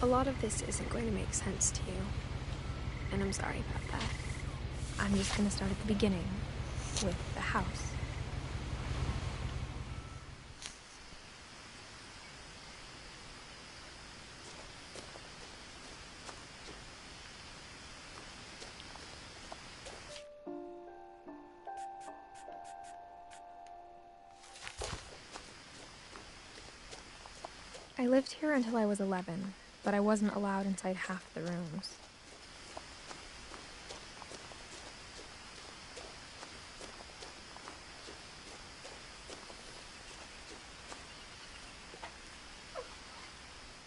A lot of this isn't going to make sense to you, and I'm sorry about that. I'm just going to start at the beginning, with the house. I lived here until I was 11, but I wasn't allowed inside half the rooms.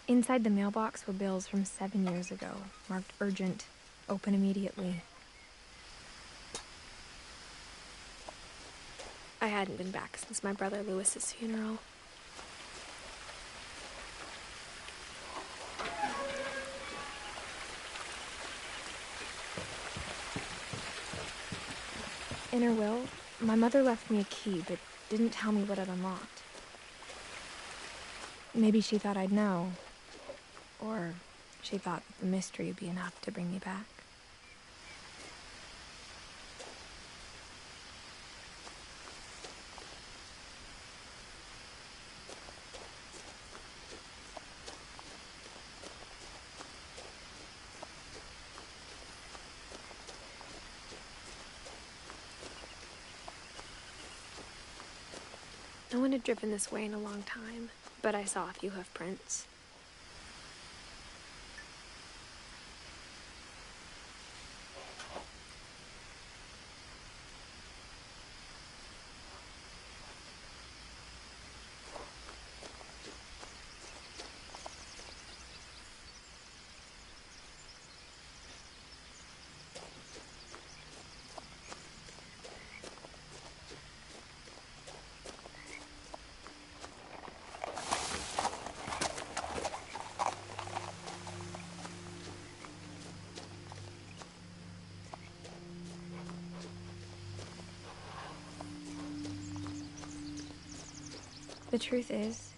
Inside the mailbox were bills from 7 years ago, marked urgent, open immediately. I hadn't been back since my brother Lewis's funeral. In her will, my mother left me a key, but didn't tell me what it unlocked. Maybe she thought I'd know. Or she thought that the mystery would be enough to bring me back. No one had driven this way in a long time, but I saw a few hoof prints. The truth is,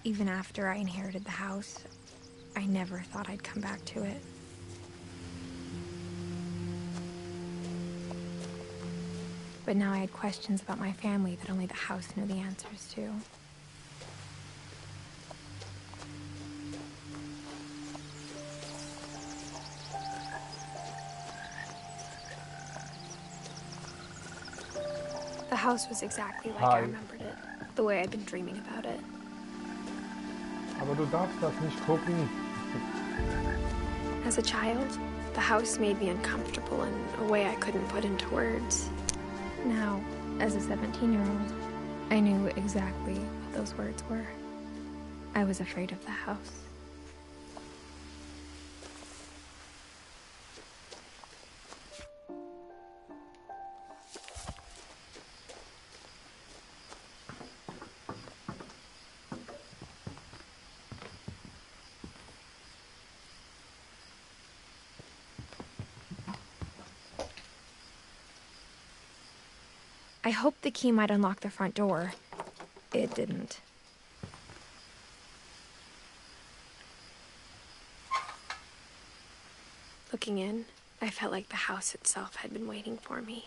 even after I inherited the house, I never thought I'd come back to it. But now I had questions about my family that only the house knew the answers to. The house was exactly like I remembered it, the way I'd been dreaming about it. Aber du darfst das nicht gucken. As a child, the house made me uncomfortable in a way I couldn't put into words. Now, as a 17-year-old, I knew exactly what those words were. I was afraid of the house. I hoped the key might unlock the front door. It didn't. Looking in, I felt like the house itself had been waiting for me.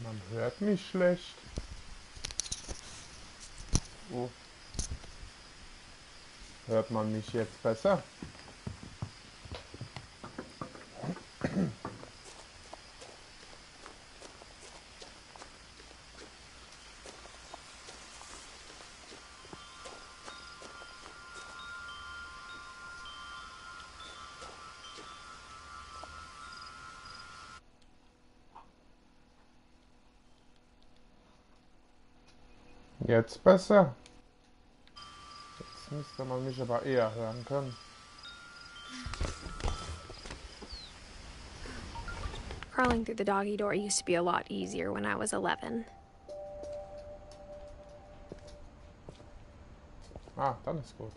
Man hört mich schlecht. Oh. Hört man mich jetzt besser? Jetzt besser. Jetzt müsste man mich aber eher hören können. Crawling through the doggy door used to be a lot easier when I was 11. Ah, dann ist gut.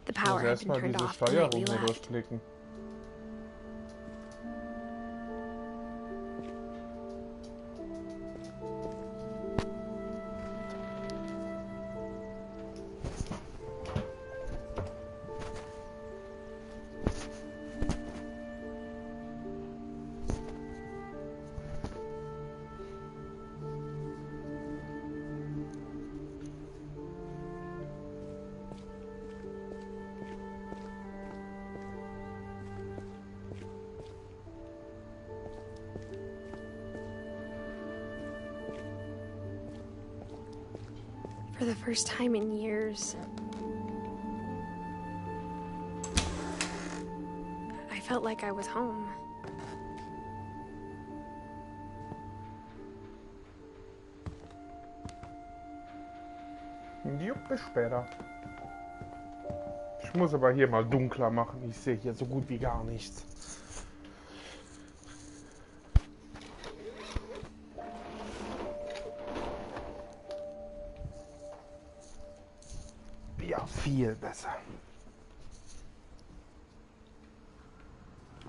The Ich muss power had been erstmal turned diese off the night we Steuerung hier left. durchklicken. For the first time in years, I felt like I was home. Bis später. Ich muss aber hier mal dunkler machen. Ich sehe hier so gut wie gar nichts. Ja, viel besser.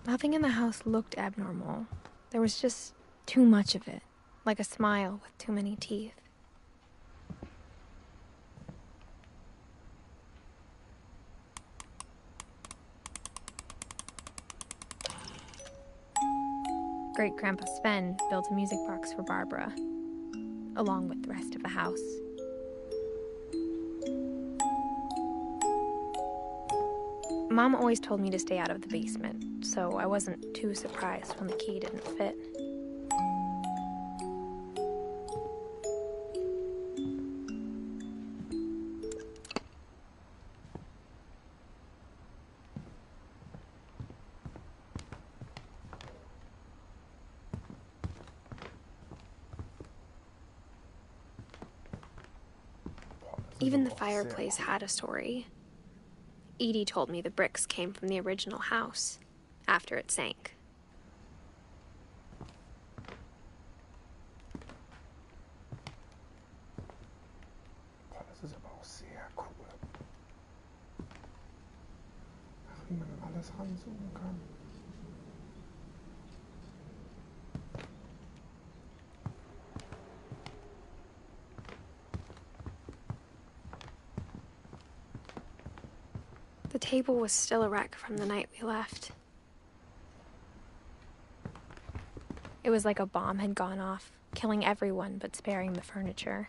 Nothing in the house looked abnormal. There was just too much of it, like a smile with too many teeth. Great-Grandpa Sven built a music box for Barbara, along with the rest of the house. Mom always told me to stay out of the basement, so I wasn't too surprised when the key didn't fit. Even the fireplace had a story. Edie told me the bricks came from the original house, after it sank. Das ist aber auch sehr cool. Ach, wie man alles ranzoomen kann. The table was still a wreck from the night we left. It was like a bomb had gone off, killing everyone but sparing the furniture.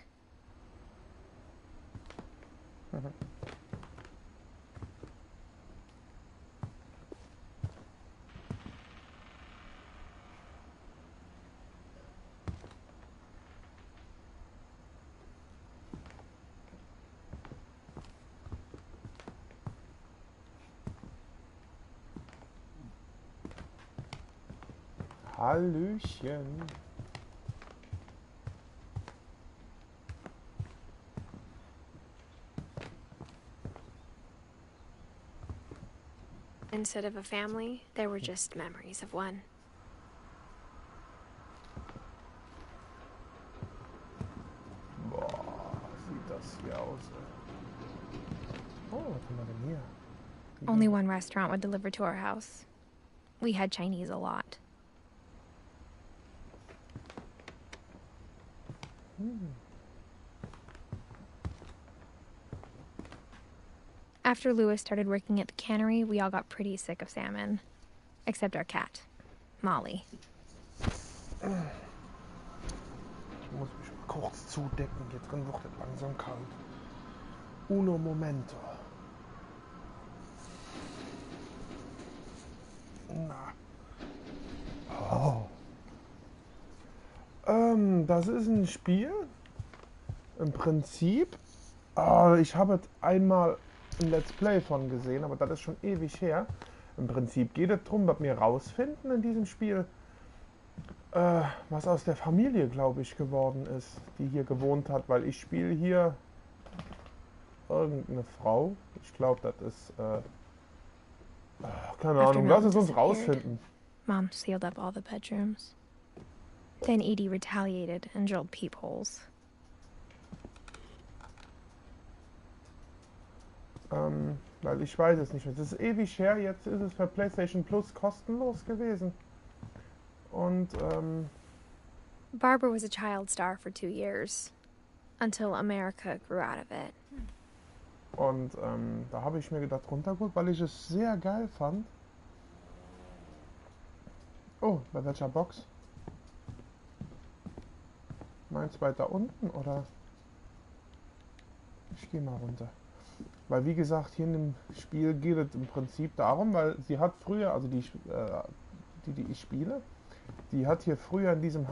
Hallöchen. Instead of a family, there were just memories of one. Boah, sieht das hier aus. Oh, was haben wir denn hier? Only one restaurant would deliver to our house. We had Chinese a lot. After Louis started working at the cannery, we all got pretty sick of salmon. Except our cat, Molly. Ich muss mich mal kurz zudecken. Hier drin wird es langsam kalt. Uno momento. Na. Oh. Das ist ein Spiel. Im Prinzip. Ich habe es einmal ein Let's Play von gesehen, aber das ist schon ewig her. Im Prinzip geht es darum, dass wir rausfinden in diesem Spiel, was aus der Familie, glaube ich, geworden ist, die hier gewohnt hat, weil ich spiele hier irgendeine Frau. Ich glaube, das ist, keine Ahnung, lass es uns rausfinden. Mom sealed up all the bedrooms. Then Edie retaliated and drilled peepholes. Weil ich weiß es nicht mehr. Das ist ewig her, jetzt ist es für PlayStation Plus kostenlos gewesen. Und, Barbara was a child star for 2 years, until America grew out of it. Und da habe ich mir gedacht, runtergeholt, weil ich es sehr geil fand. Oh, bei welcher Box? Meinst du weiter unten, oder? Ich gehe mal runter. Weil wie gesagt, hier in dem Spiel geht es im Prinzip darum, weil sie hat früher, also die ich spiele, die hat hier früher in diesem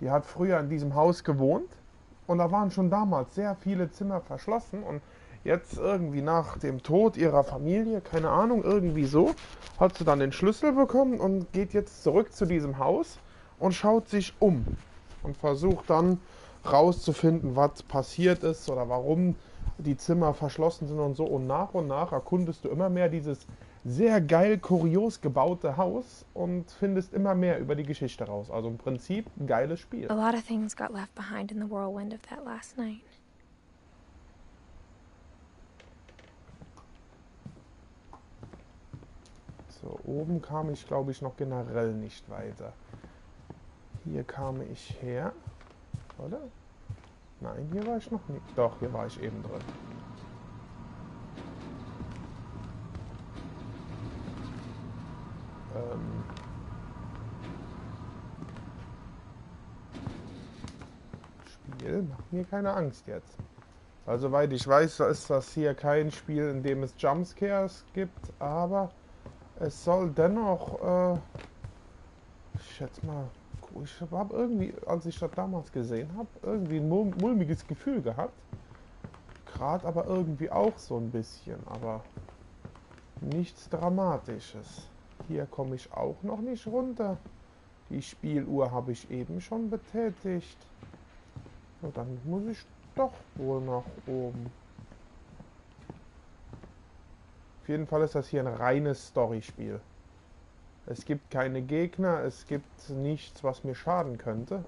die hat früher in diesem Haus gewohnt Und da waren schon damals sehr viele Zimmer verschlossen und jetzt irgendwie nach dem Tod ihrer Familie, keine Ahnung, irgendwie so, hat sie dann den Schlüssel bekommen und geht jetzt zurück zu diesem Haus und schaut sich um und versucht dann rauszufinden, was passiert ist oder warum die Zimmer verschlossen sind und so. Und nach erkundest du immer mehr dieses sehr geil, kurios gebaute Haus und findest immer mehr über die Geschichte raus. Also im Prinzip ein geiles Spiel. A lot of things got left behind in the whirlwind of that last night. So, oben kam ich, glaube ich, noch generell nicht weiter. Hier kam ich her, oder? Nein, hier war ich noch nicht. Doch, hier war ich eben drin. Spiel macht mir keine Angst jetzt. Also, soweit ich weiß, ist das hier kein Spiel, in dem es Jumpscares gibt, aber es soll dennoch, ich schätze mal, ich habe irgendwie, als ich das damals gesehen habe, irgendwie ein mulmiges Gefühl gehabt. Gerade aber irgendwie auch so ein bisschen, aber nichts Dramatisches. Hier komme ich auch noch nicht runter. Die Spieluhr habe ich eben schon betätigt. So, dann muss ich doch wohl nach oben. Auf jeden Fall ist das hier ein reines Storyspiel. Es gibt keine Gegner, es gibt nichts, was mir schaden könnte.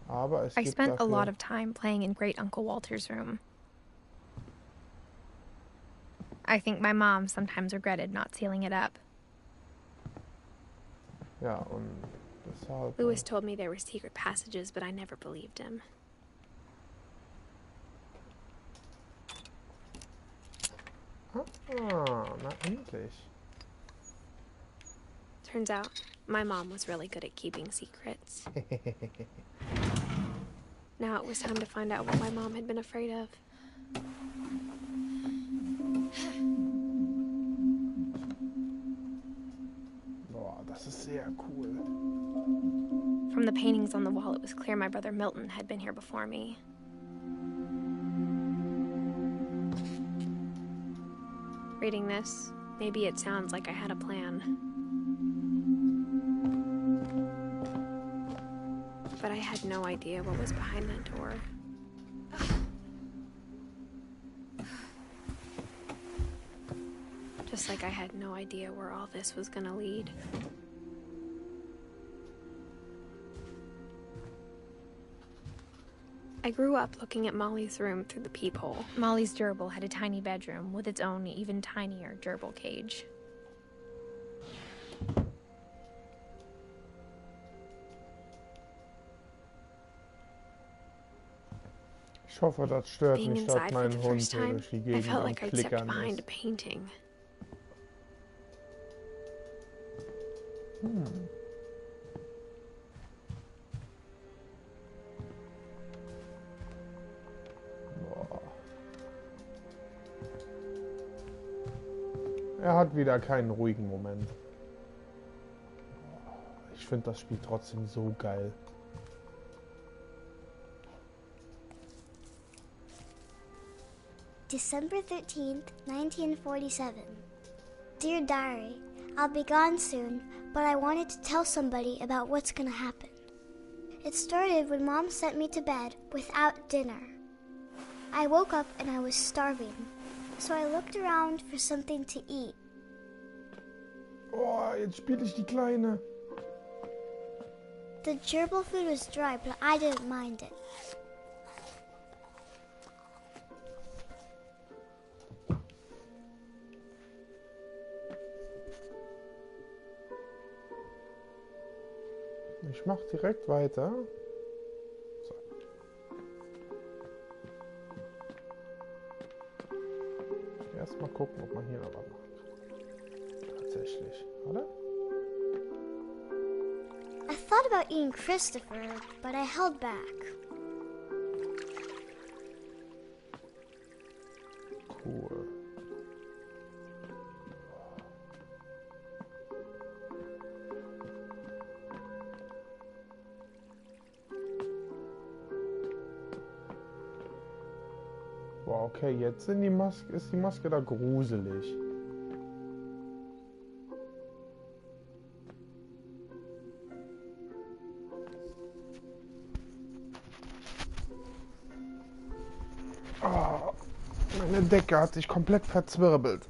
Aber es I gibt spent a lot dafür... of time playing in Great Uncle Walter's room. I think my mom sometimes regretted not sealing it up. Ja, und deshalb... Louis told me there were secret passages, but I never believed him. Ah, na endlich. Turns out, my mom was really good at keeping secrets. Now it was time to find out what my mom had been afraid of. Boah, das ist sehr cool. From the paintings on the wall, it was clear my brother Milton had been here before me. Reading this, maybe it sounds like I had a plan. But I had no idea what was behind that door. Just like I had no idea where all this was gonna lead. I grew up looking at Molly's room through the peephole. Molly's gerbil had a tiny bedroom with its own even tinier gerbil cage. Ich hoffe, das stört Being nicht, dass inside for mein the Hund first hier time, durch die I Gegend felt am like I'd stepped Klickern behind a ist. painting. Boah. Er hat wieder keinen ruhigen Moment. Ich finde das Spiel trotzdem so geil. December 13th, 1947. Dear Diary, I'll be gone soon, but I wanted to tell somebody about what's gonna happen. It started when Mom sent me to bed without dinner. I woke up and I was starving, so I looked around for something to eat. Oh, jetzt spiele ich die Kleine. The gerbil food was dry, but I didn't mind it. Ich mache direkt weiter. So. Erstmal gucken, ob man hier noch was macht. Tatsächlich, oder? I thought about eating Christopher, but I held back. Cool. Boah, okay, jetzt ist die Maske da gruselig. Oh, meine Decke hat sich komplett verzwirbelt.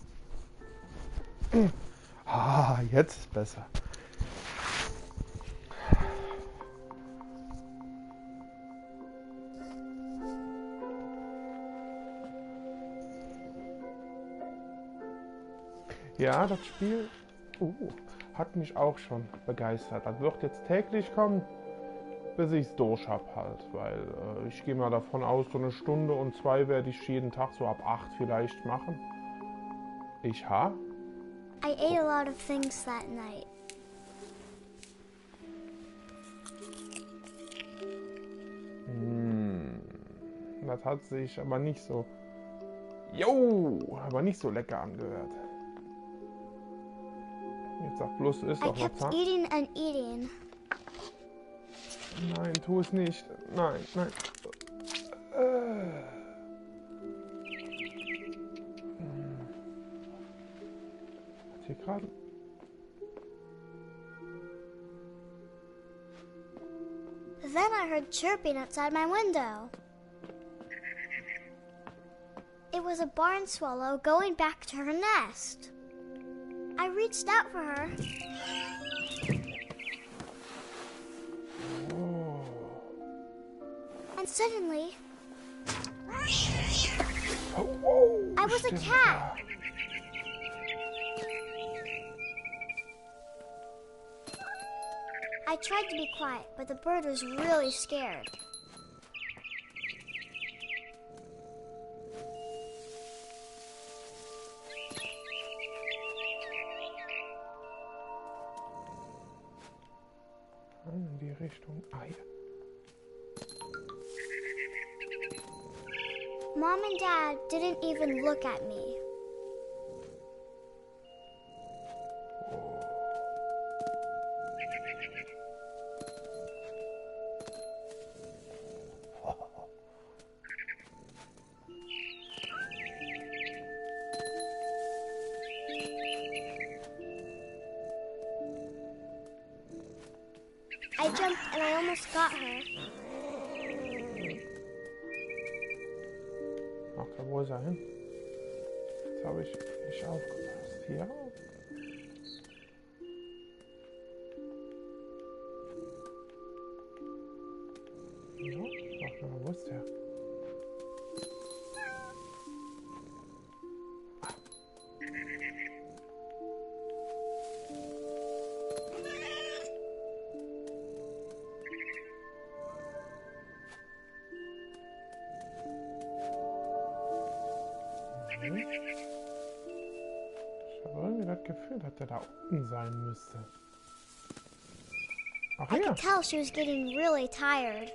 Ah, jetzt ist besser. Ja, das Spiel hat mich auch schon begeistert. Das wird jetzt täglich kommen, bis ich es durch habe halt. Weil ich gehe mal davon aus, so eine Stunde und 2 werde ich jeden Tag so ab 8 vielleicht machen. I ate a lot of things that night. Das hat sich aber nicht so lecker angehört. Jetzt sag bloß, ist I doch kept was. eating and eating. Nein, tu es nicht. Nein, nein. Hat hier gerade... Then I heard chirping outside my window. It was a barn swallow going back to her nest. I reached out for her. And suddenly, I was a cat. I tried to be quiet, but the bird was really scared. In die Richtung. Ah, hier. Mom and Dad didn't even look at me. I jumped and I almost got her. Okay, wo ist er hin? Jetzt habe ich nicht aufgepasst. Hier? Ja, warte mal, wo ist der? Ich habe irgendwie das Gefühl, dass der da unten sein müsste. Ach I hier. could tell she was getting really tired.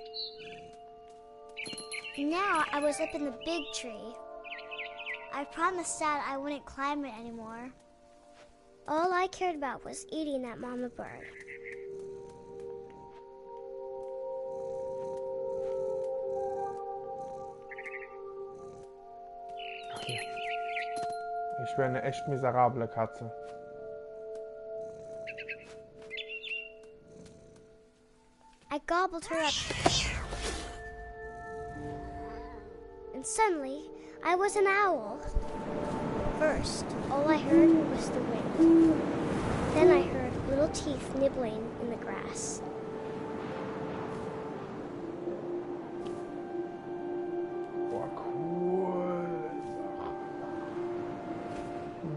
Now I was up in the big tree. I promised Dad I wouldn't climb it anymore. All I cared about was eating that mama bird. Ach hier. Ich wäre eine echt miserable Katze. I gobbled her up. And suddenly, I was an owl. First, all I heard was the wind. Then I heard little teeth nibbling in the grass. Boah, cool.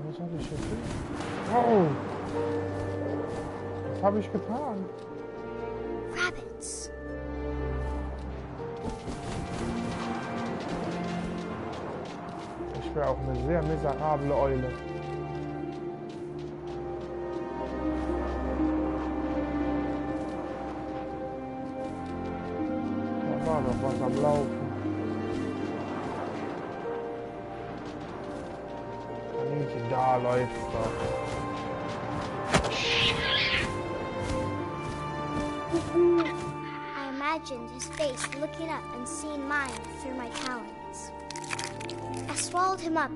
Was habe ich jetzt? Oh! Was habe ich getan? Rabbits. Ich wäre auch eine sehr miserable Eule. Da war doch was am Laufen. Kaninchen, da läuft's doch. I imagined his face looking up and seeing mine through my talons. I swallowed him up,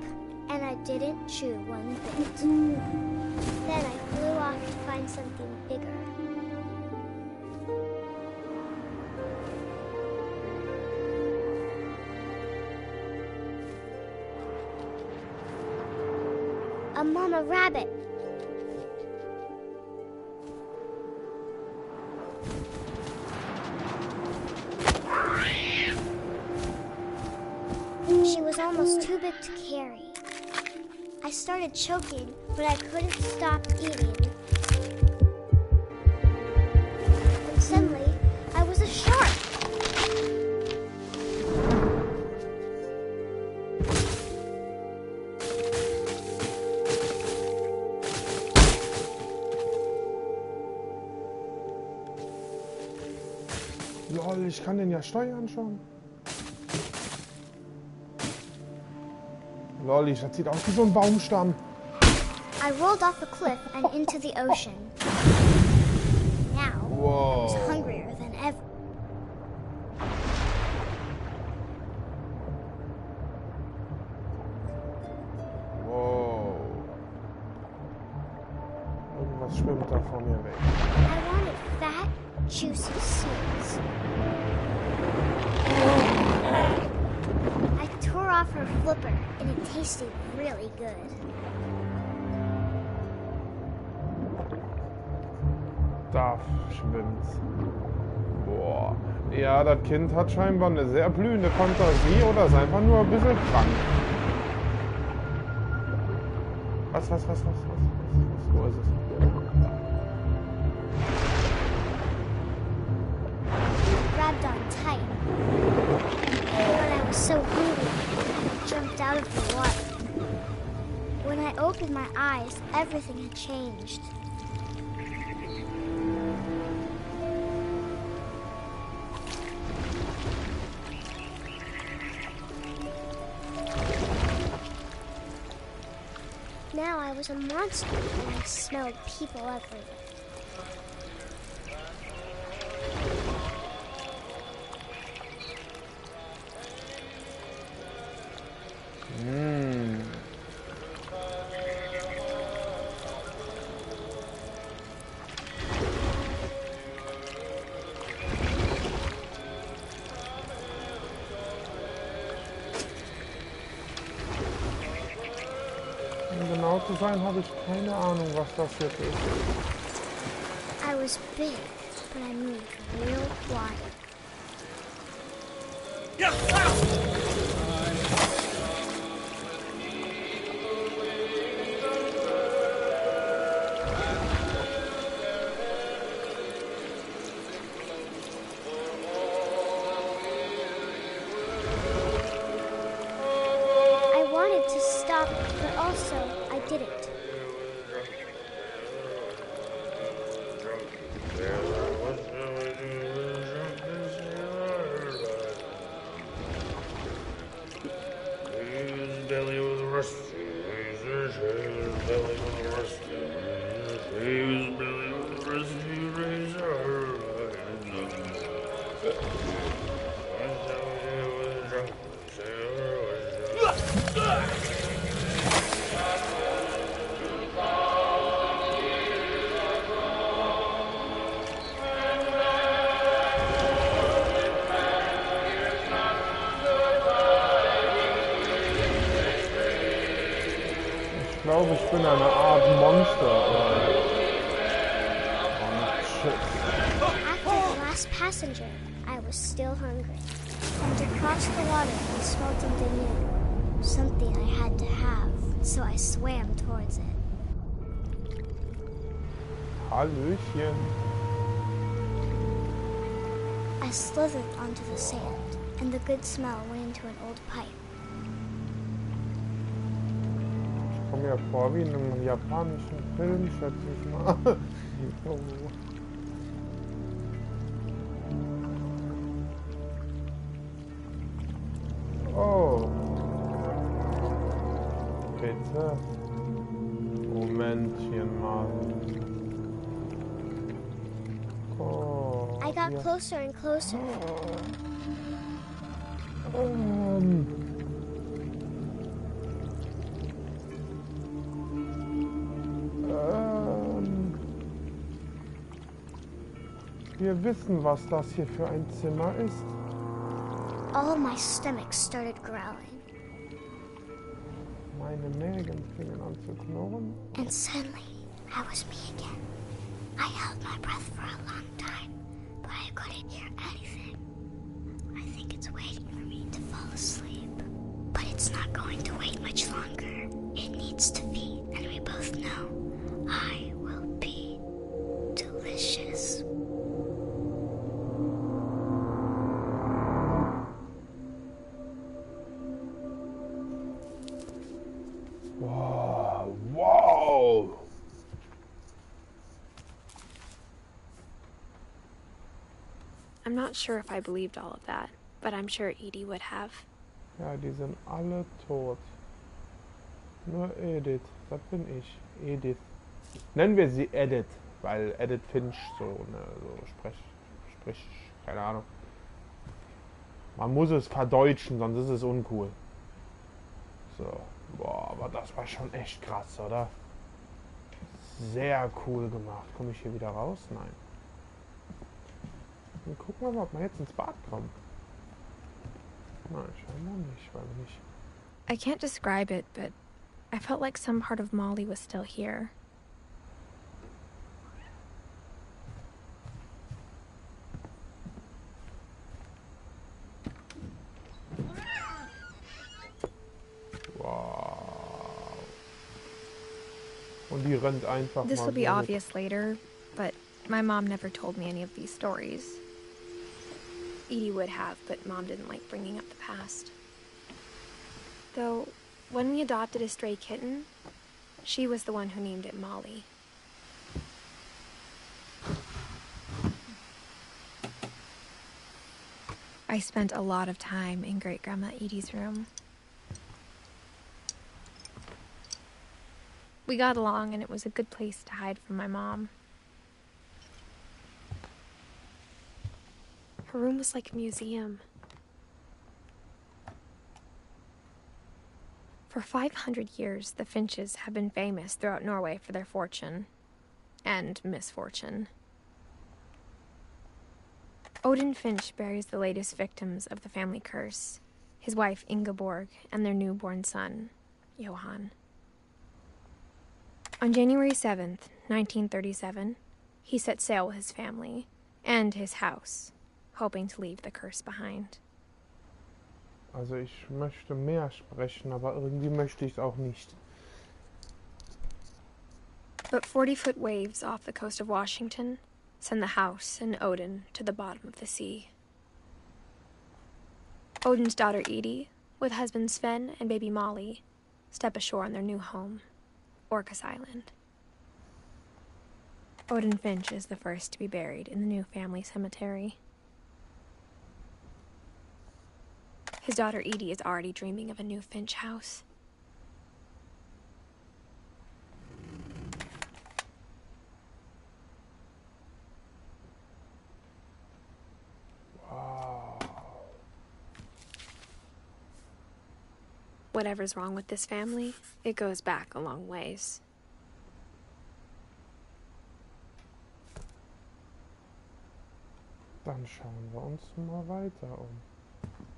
and I didn't chew one bit. Then I flew off to find something bigger. A mama rabbit. She was almost too big to carry. I started choking, but I couldn't stop eating. And suddenly, I was a shark. Lol, ich kann den ja steuern schon. Lolli, das sieht aus wie so ein Baumstamm. I rolled off the cliff and into the ocean. Now, I was hungrier than ever. Wow. Irgendwas schwimmt da vor mir weg. I wanted fat, juicy seals. I tore off her flipper, and it tasted really good. Da schwimmt's. Boah. Ja, das Kind hat scheinbar eine sehr blühende Fantasie oder ist einfach nur ein bisschen krank. Was? Wo ist es? Grabbed on tight. But I was so hungry, I jumped out of the water. When I opened my eyes, everything had changed. Now I was a monster, and I smelled people everywhere. Um genau zu sein, habe ich keine Ahnung, was das jetzt ist. I was big, but I moved real wide. I wanted to stop, but also I didn't. Ich glaube, ich bin eine Art Monster. After the last passenger, I was still hungry. And across the water, I smelled something new. Something I had to have, so I swam towards it. Hallöchen. I slithered onto the sand, and the good smell went into an old pipe. Ich komme mir vor wie in einem japanischen Film, schätze ich mal. Oh. Bitte. Momentchen mal. Oh. I got ja. closer and closer. Wir wissen, was das hier für ein Zimmer ist. All my stomach started growling. Meine Mägen fingen an zu knurren. And suddenly, I was me again. I held my breath for a long time, but I couldn't hear anything. I think it's waiting for me to fall asleep. But it's not going to wait much longer. It needs to feed, and we both know I will be delicious. Wow, wow! I'm not sure if I believed all of that, but I'm sure Edie would have. Ja, die sind alle tot. Nur Edith, das bin ich. Edith. Nennen wir sie Edith, weil Edith Finch sprich, keine Ahnung. Man muss es verdeutschen, sonst ist es uncool. So, boah, aber das war schon echt krass, oder? Sehr cool gemacht. Komme ich hier wieder raus? Nein. Dann gucken wir mal, ob man jetzt ins Bad kommt. Nein, scheinbar nicht, weil wir nicht. I can't describe it, but I felt like some part of Molly was still here. Wow. Und die rennt einfach This mal will be so mit. obvious later, but my mom never told me any of these stories. Edie would have, but Mom didn't like bringing up the past. Though, when we adopted a stray kitten, she was the one who named it Molly. I spent a lot of time in Great-Grandma Edie's room. We got along, and it was a good place to hide from my mom. Her room was like a museum. For 500 years, the Finches have been famous throughout Norway for their fortune and misfortune. Odin Finch buries the latest victims of the family curse, his wife Ingeborg and their newborn son, Johan. On January 7th, 1937, he set sail with his family and his house, hoping to leave the curse behind. Also ich möchte mehr sprechen, aber irgendwie möchte ich es auch nicht. But 40-foot waves off the coast of Washington send the house and Odin to the bottom of the sea. Odin's daughter Edie, with husband Sven and baby Molly, step ashore on their new home, Orcas Island. Odin Finch is the first to be buried in the new family cemetery. His daughter Edie is already dreaming of a new Finch house. Wow. Whatever's wrong with this family, it goes back a long ways. Dann schauen wir uns mal weiter um.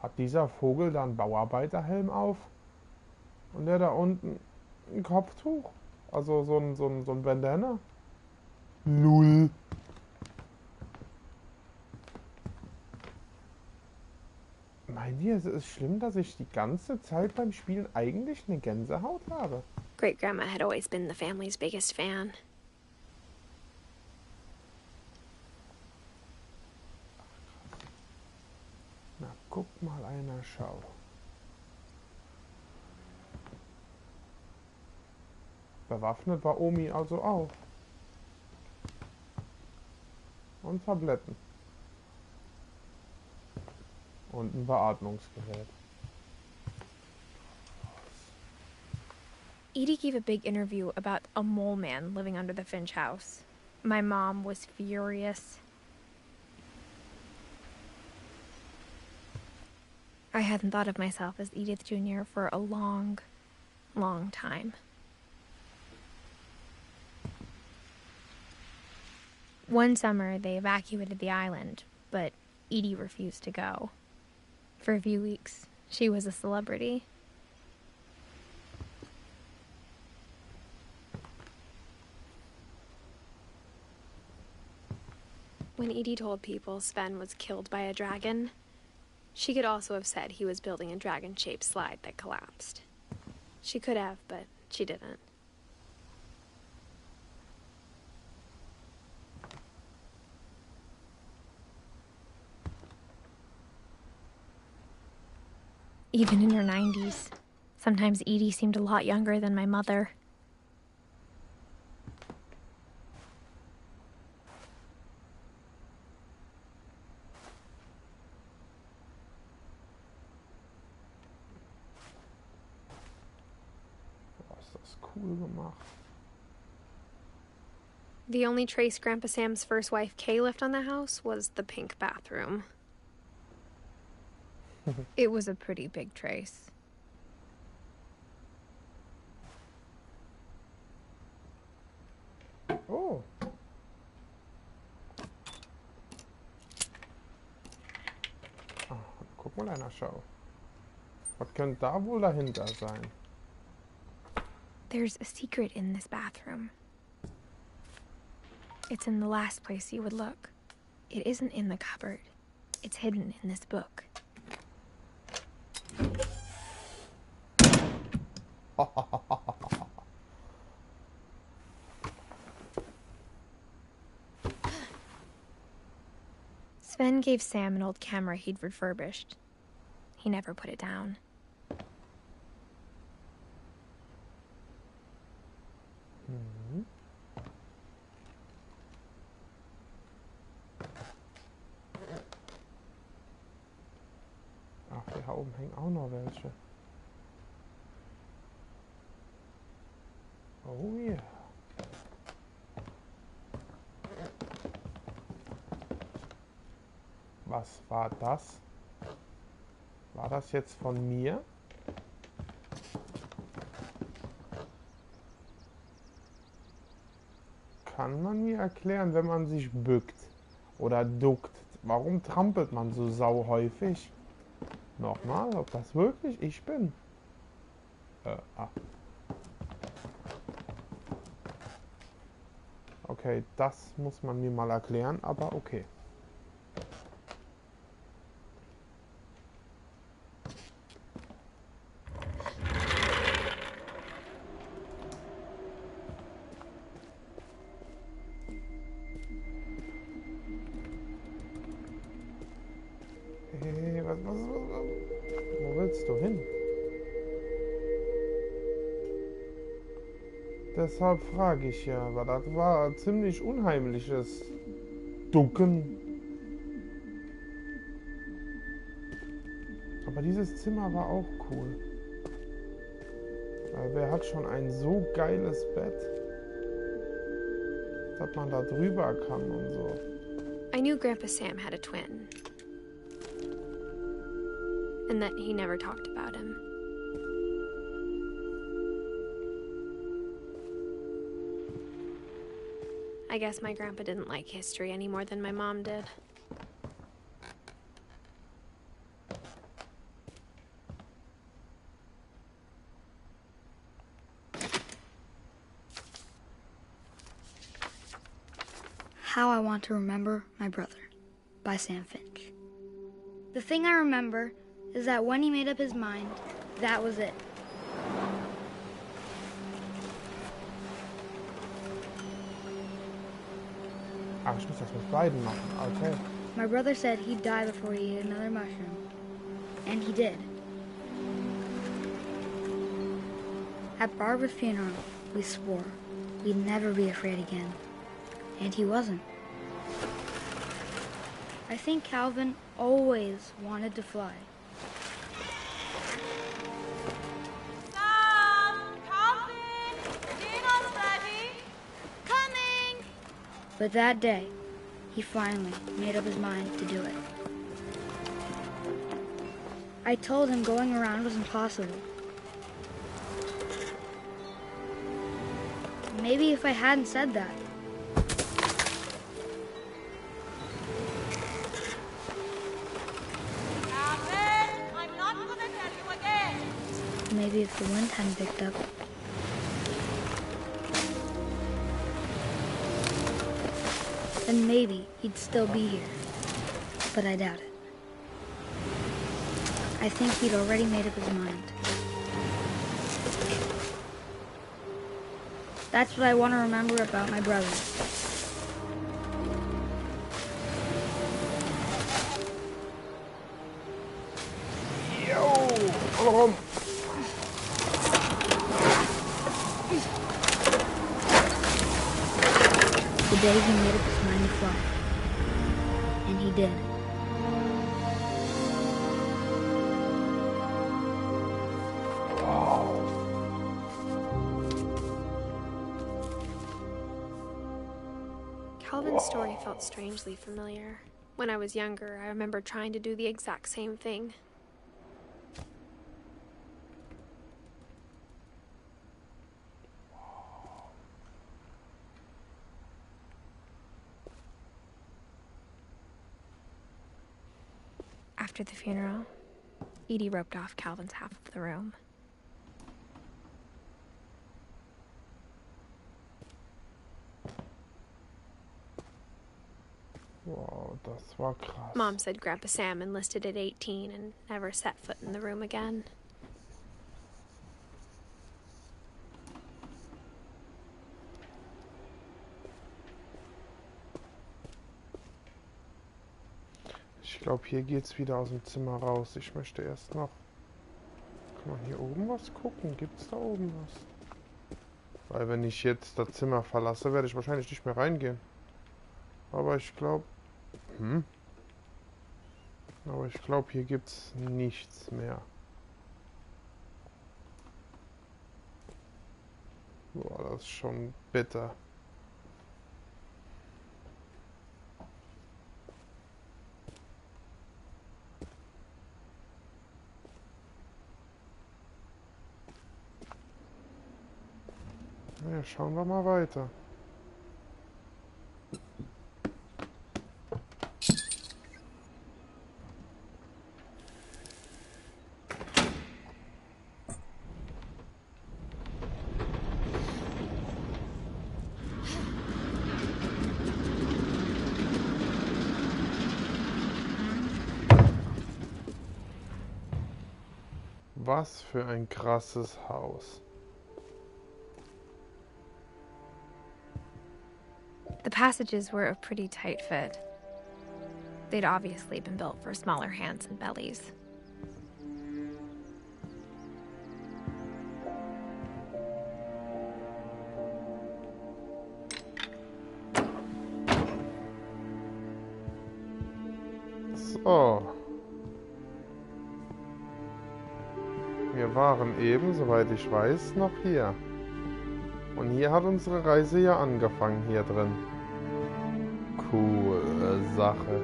Hat dieser Vogel da einen Bauarbeiterhelm auf? Und der da unten ein Kopftuch? Also so ein Bandana? Lull. Meint ihr, es ist schlimm, dass ich die ganze Zeit beim Spielen eigentlich eine Gänsehaut habe? Great-Grandma had always been the family's biggest fan. Na, guck mal einer, schau. Bewaffnet war Omi also auch. Und Tabletten. Und ein Beatmungsgerät. Edie gave a big interview about a mole man living under the Finch house. My mom was furious. I hadn't thought of myself as Edith Jr. for a long, long time. One summer, they evacuated the island, but Edie refused to go. For a few weeks, she was a celebrity. When Edie told people Sven was killed by a dragon, she could also have said he was building a dragon-shaped slide that collapsed. She could have, but she didn't. Even in her 90s, sometimes Edie seemed a lot younger than my mother. Cool gemacht. The only trace Grandpa Sam's first wife, Kay, left on the house was the pink bathroom. It was a pretty big trace. Oh. Ah, guck mal einer, schau. Was könnte da wohl dahinter sein? There's a secret in this bathroom. It's in the last place you would look. It isn't in the cupboard. It's hidden in this book. Sven gave Sam an old camera he'd refurbished. He never put it down. Mhm. Ach, hier oben hängen auch noch welche. Oh ja. Yeah. Was war das? War das jetzt von mir? Kann man mir erklären, wenn man sich bückt oder duckt, warum trampelt man so sauhäufig? Nochmal, ob das wirklich ich bin? Okay, das muss man mir mal erklären, aber okay. Hey, was? Wo willst du hin? Deshalb frage ich ja, weil das war ein ziemlich unheimliches Ducken. Aber dieses Zimmer war auch cool. Weil wer hat schon ein so geiles Bett, dass man da drüber kann und so. I knew Grandpa Sam had a twin. And that he never talked about him. I guess my grandpa didn't like history any more than my mom did. How I Want to Remember My Brother by Sam Finch. The thing I remember is that when he made up his mind, that was it. Ach, ich muss das mit beiden machen, okay. My brother said he'd die before he ate another mushroom. And he did. At Barbara's funeral, we swore we'd never be afraid again. And he wasn't. I think Calvin always wanted to fly. But that day, he finally made up his mind to do it. I told him going around was impossible. Maybe if I hadn't said that, maybe if the wind hadn't picked up. Then maybe he'd still be here. But I doubt it. I think he'd already made up his mind. That's what I want to remember about my brother. Warum? The day he made up his mind to fly. And he did. Calvin's story felt strangely familiar. When I was younger, I remember trying to do the exact same thing. After the funeral, Edie roped off Calvin's half of the room. Wow, das war krass. Mom said Grandpa Sam enlisted at 18 and never set foot in the room again. Ich glaube, hier geht's wieder aus dem Zimmer raus. Ich möchte erst noch... Kann man hier oben was gucken? Gibt's da oben was? Weil wenn ich jetzt das Zimmer verlasse, werde ich wahrscheinlich nicht mehr reingehen. Aber ich glaube... Aber ich glaube, hier gibt's nichts mehr. Boah, das ist schon bitter. Ja, schauen wir mal weiter. Was für ein krasses Haus. The passages were a pretty tight fit. They'd obviously been built for smaller hands and bellies. So. Wir waren eben, soweit ich weiß, noch hier. Und hier hat unsere Reise ja angefangen, hier drin. Coole Sache.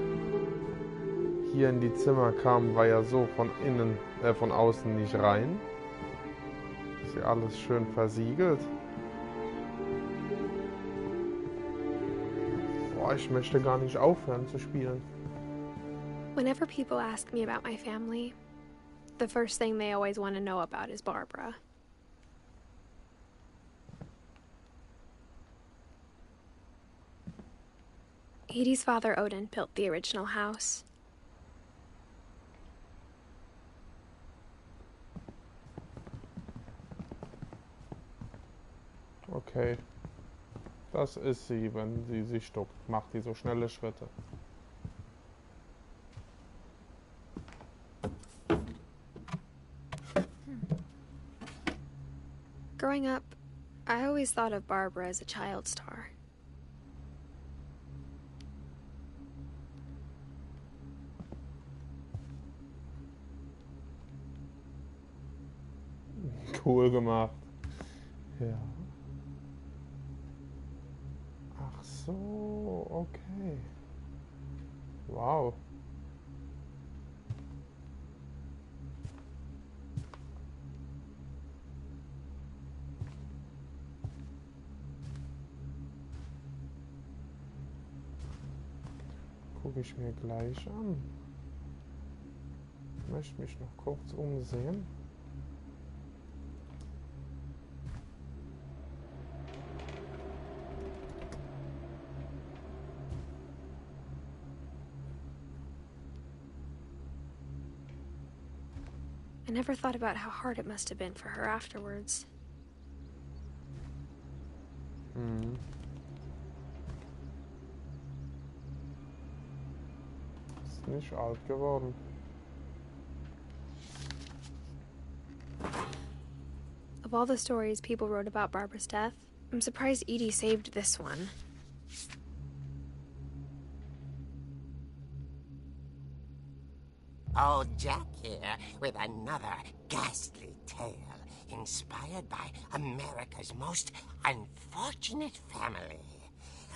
Hier in die Zimmer kamen wir ja so von innen, von außen nicht rein. Ist ja alles schön versiegelt. Boah, ich möchte gar nicht aufhören zu spielen. Whenever people ask me about my family, the first thing they always want to know about is Barbara. Edie's father, Odin, built the original house. Okay. Das ist sie, wenn sie sich duckt. Macht die so schnelle Schritte. Growing up, I always thought of Barbara as a child star. Cool gemacht. Ja. Ach so, okay. Wow. Gucke ich mir gleich an. Ich möchte mich noch kurz umsehen. I never thought about how hard it must have been for her afterwards. Mhm. Ist nicht alt geworden. Of all the stories people wrote about Barbara's death, I'm surprised Edie saved this one. Old Jack here with another ghastly tale inspired by America's most unfortunate family.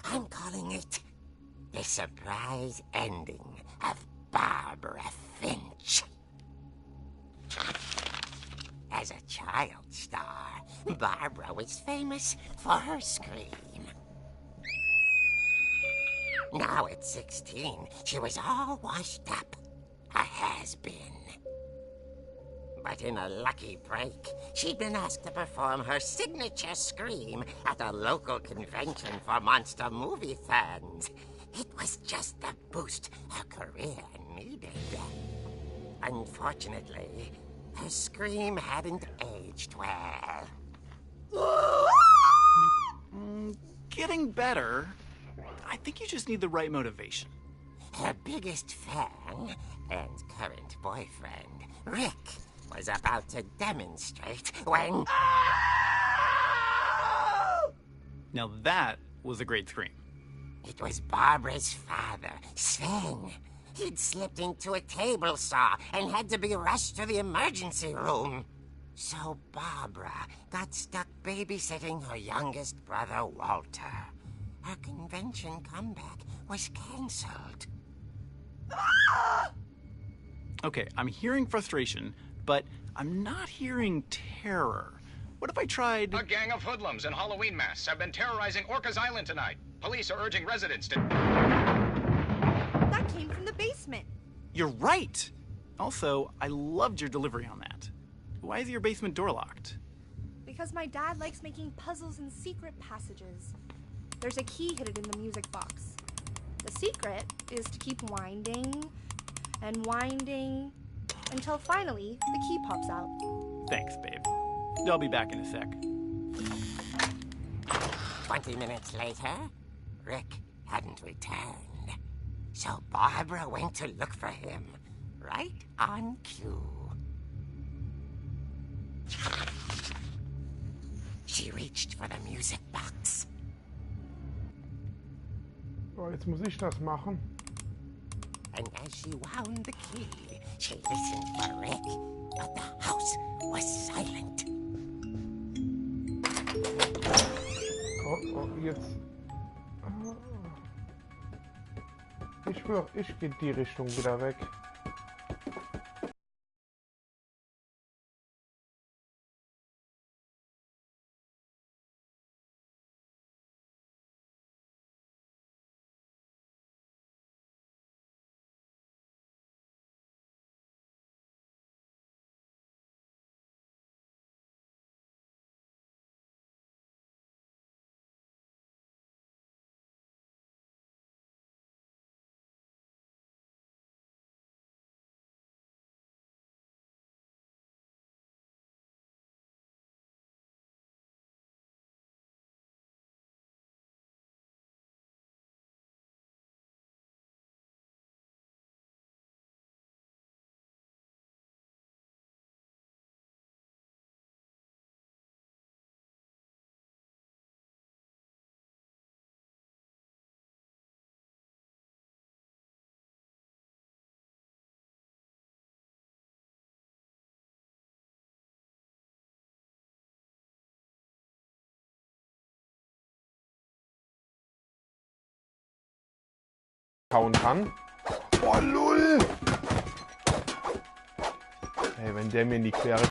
I'm calling it The Surprise Ending of Barbara Finch. As a child star, Barbara was famous for her scream. Now at 16, she was all washed up. A has-been. But in a lucky break, she'd been asked to perform her signature scream at a local convention for monster movie fans. It was just the boost her career needed. Unfortunately, her scream hadn't aged well. Getting better. I think you just need the right motivation. Her biggest fan and current boyfriend, Rick, was about to demonstrate when... Now that was a great scream. It was Barbara's father, Sven. He'd slipped into a table saw and had to be rushed to the emergency room. So Barbara got stuck babysitting her youngest brother, Walter. Her convention comeback was cancelled. Okay, I'm hearing frustration, but I'm not hearing terror. What if I tried... A gang of hoodlums in Halloween masks have been terrorizing Orcas Island tonight. Police are urging residents to... That came from the basement. You're right! Also, I loved your delivery on that. Why is your basement door locked? Because my dad likes making puzzles and secret passages. There's a key hidden in the music box. The secret is to keep winding and winding until finally the key pops out. Thanks, babe. I'll be back in a sec. 20 minutes later, Rick hadn't returned. So Barbara went to look for him, right on cue. She reached for the music box. Oh, jetzt muss ich das machen. And as she wound the key, she listened for Rick, but the house was silent. Oh, jetzt. Ah. Ich schwör, ich gehe die Richtung wieder weg. Hauen kann. Oh, lul! Ey, wenn der mir in die Quere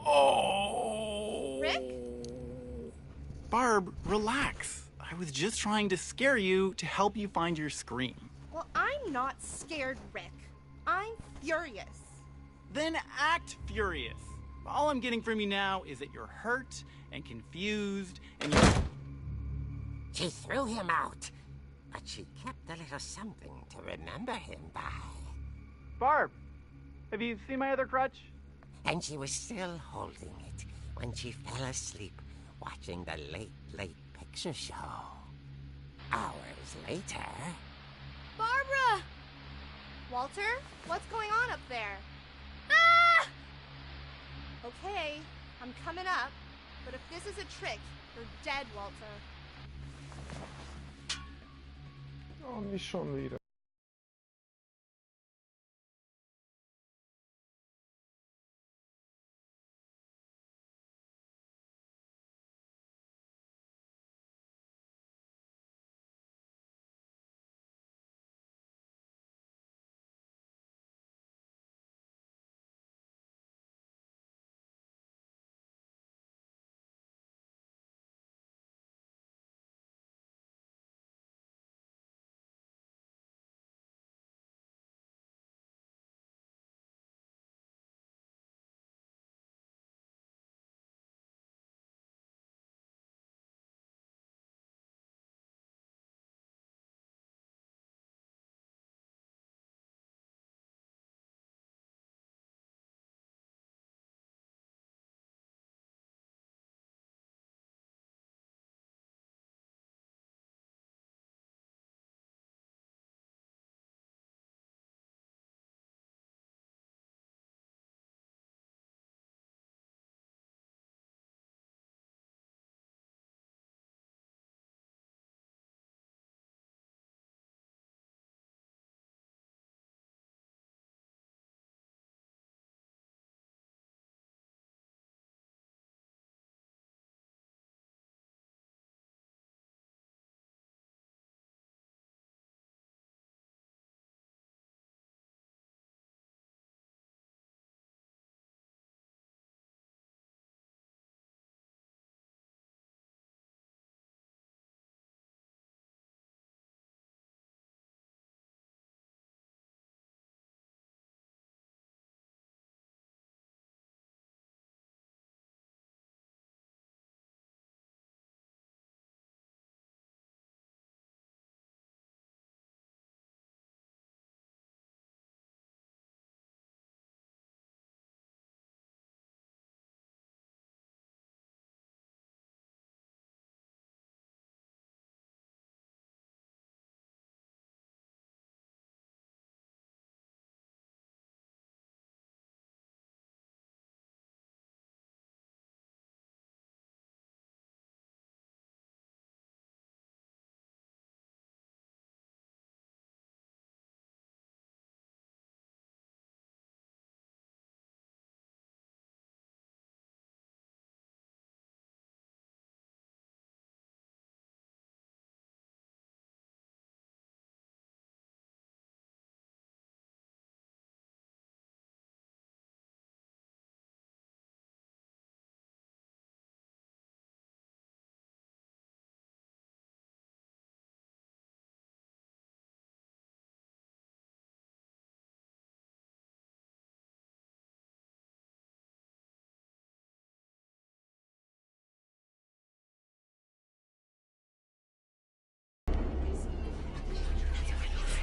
Oh! Rick? Barb, relax. I was just trying to scare you to help you find your scream. Well, I'm not scared, Rick. I'm furious. Then act furious. All I'm getting from you now is that you're hurt and confused and you... She threw him out, but she kept a little something to remember him by. Barb, have you seen my other crutch? And she was still holding it when she fell asleep watching the late picture show. Hours later... Barbara! Walter, what's going on up there? Ah! Okay, I'm coming up, but if this is a trick, you're dead, Walter. Oh, nicht schon wieder.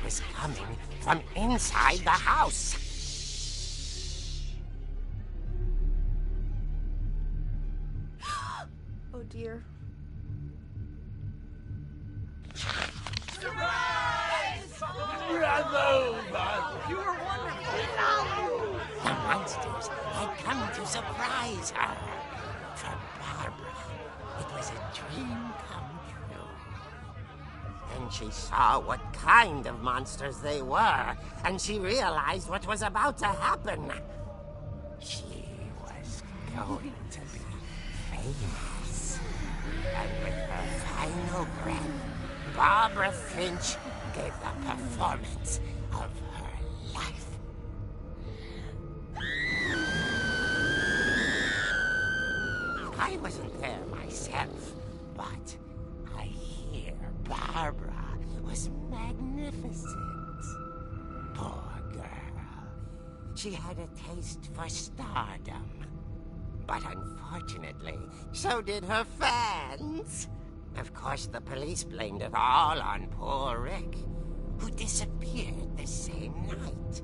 Was coming from inside the house. Oh dear. The monsters had come to surprise her. For Barbara, it was a dream come true. Then she saw what kind of monsters they were, and she realized what was about to happen. She was going to be famous. And with her final breath, Barbara Finch gave the performance of her life. I wasn't there myself, but I hear Barbara was magnificent. Poor girl. She had a taste for stardom. But unfortunately, so did her fans. Of course, the police blamed it all on poor Rick, who disappeared the same night.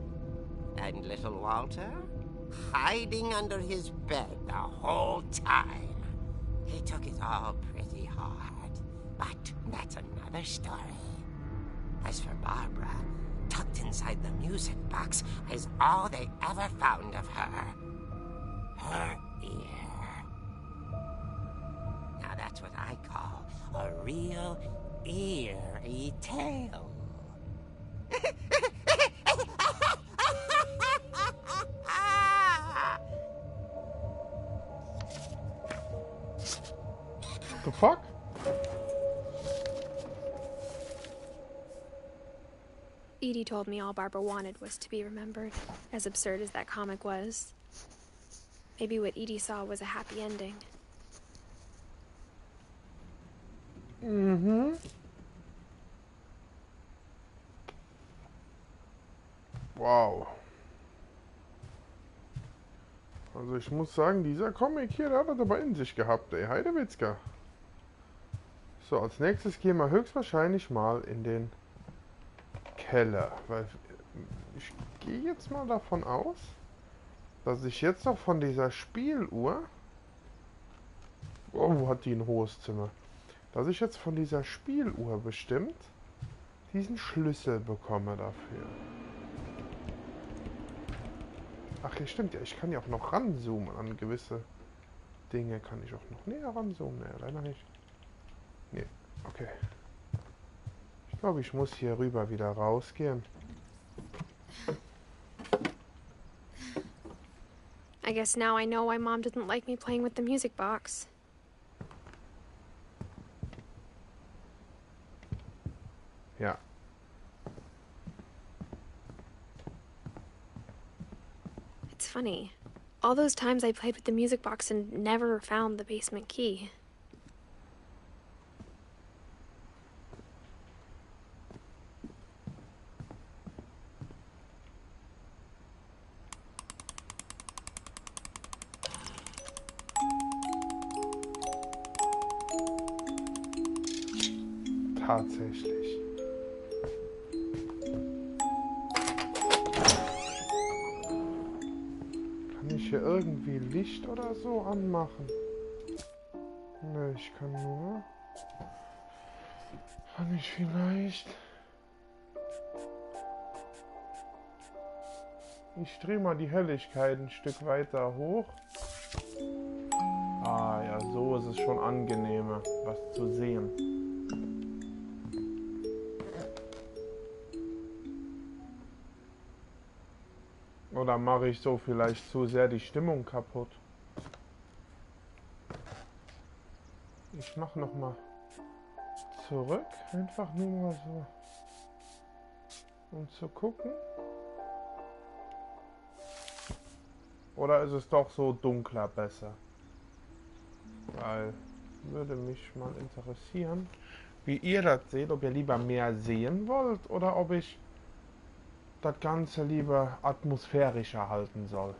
And little Walter? Hiding under his bed the whole time. He took it all pretty hard, but that's another story. As for Barbara, tucked inside the music box is all they ever found of her. Her ear. Now that's what I call a real eerie tale. The fuck? Edie told me all Barbara wanted was to be remembered, as absurd as that comic was. Maybe what Edie saw was a happy ending. Wow. Also ich muss sagen, dieser Comic hier, der hat das aber in sich gehabt, ey. Heidewitzka. So, als nächstes gehen wir höchstwahrscheinlich mal in den Keller. Weil ich gehe jetzt mal davon aus, dass ich jetzt noch von dieser Spieluhr... Oh, hat die ein hohes Zimmer. Dass ich jetzt von dieser Spieluhr bestimmt diesen Schlüssel bekomme dafür. Ach ja, stimmt ja, ich kann ja auch noch ranzoomen an gewisse Dinge. Kann ich auch noch näher ranzoomen? Ne, leider nicht. Ne, okay. Ich glaube, ich muss hier rüber wieder rausgehen. I guess now I know why Mom didn't like me playing with the music box. Ja. It's funny. All those times I played with the music box and never found the basement key. Tatsächlich. Kann ich hier irgendwie Licht oder so anmachen? Ne, ich kann nur... Kann ich vielleicht... Ich drehe mal die Helligkeit ein Stück weiter hoch. Ah ja, so ist es schon angenehmer, was zu sehen. Oder mache ich so vielleicht zu sehr die Stimmung kaputt? Ich mache noch mal zurück, einfach nur mal so, um zu gucken. Oder ist es doch so dunkler besser? Weil, würde mich mal interessieren, wie ihr das seht, ob ihr lieber mehr sehen wollt oder ob ich das Ganze lieber atmosphärischer halten soll.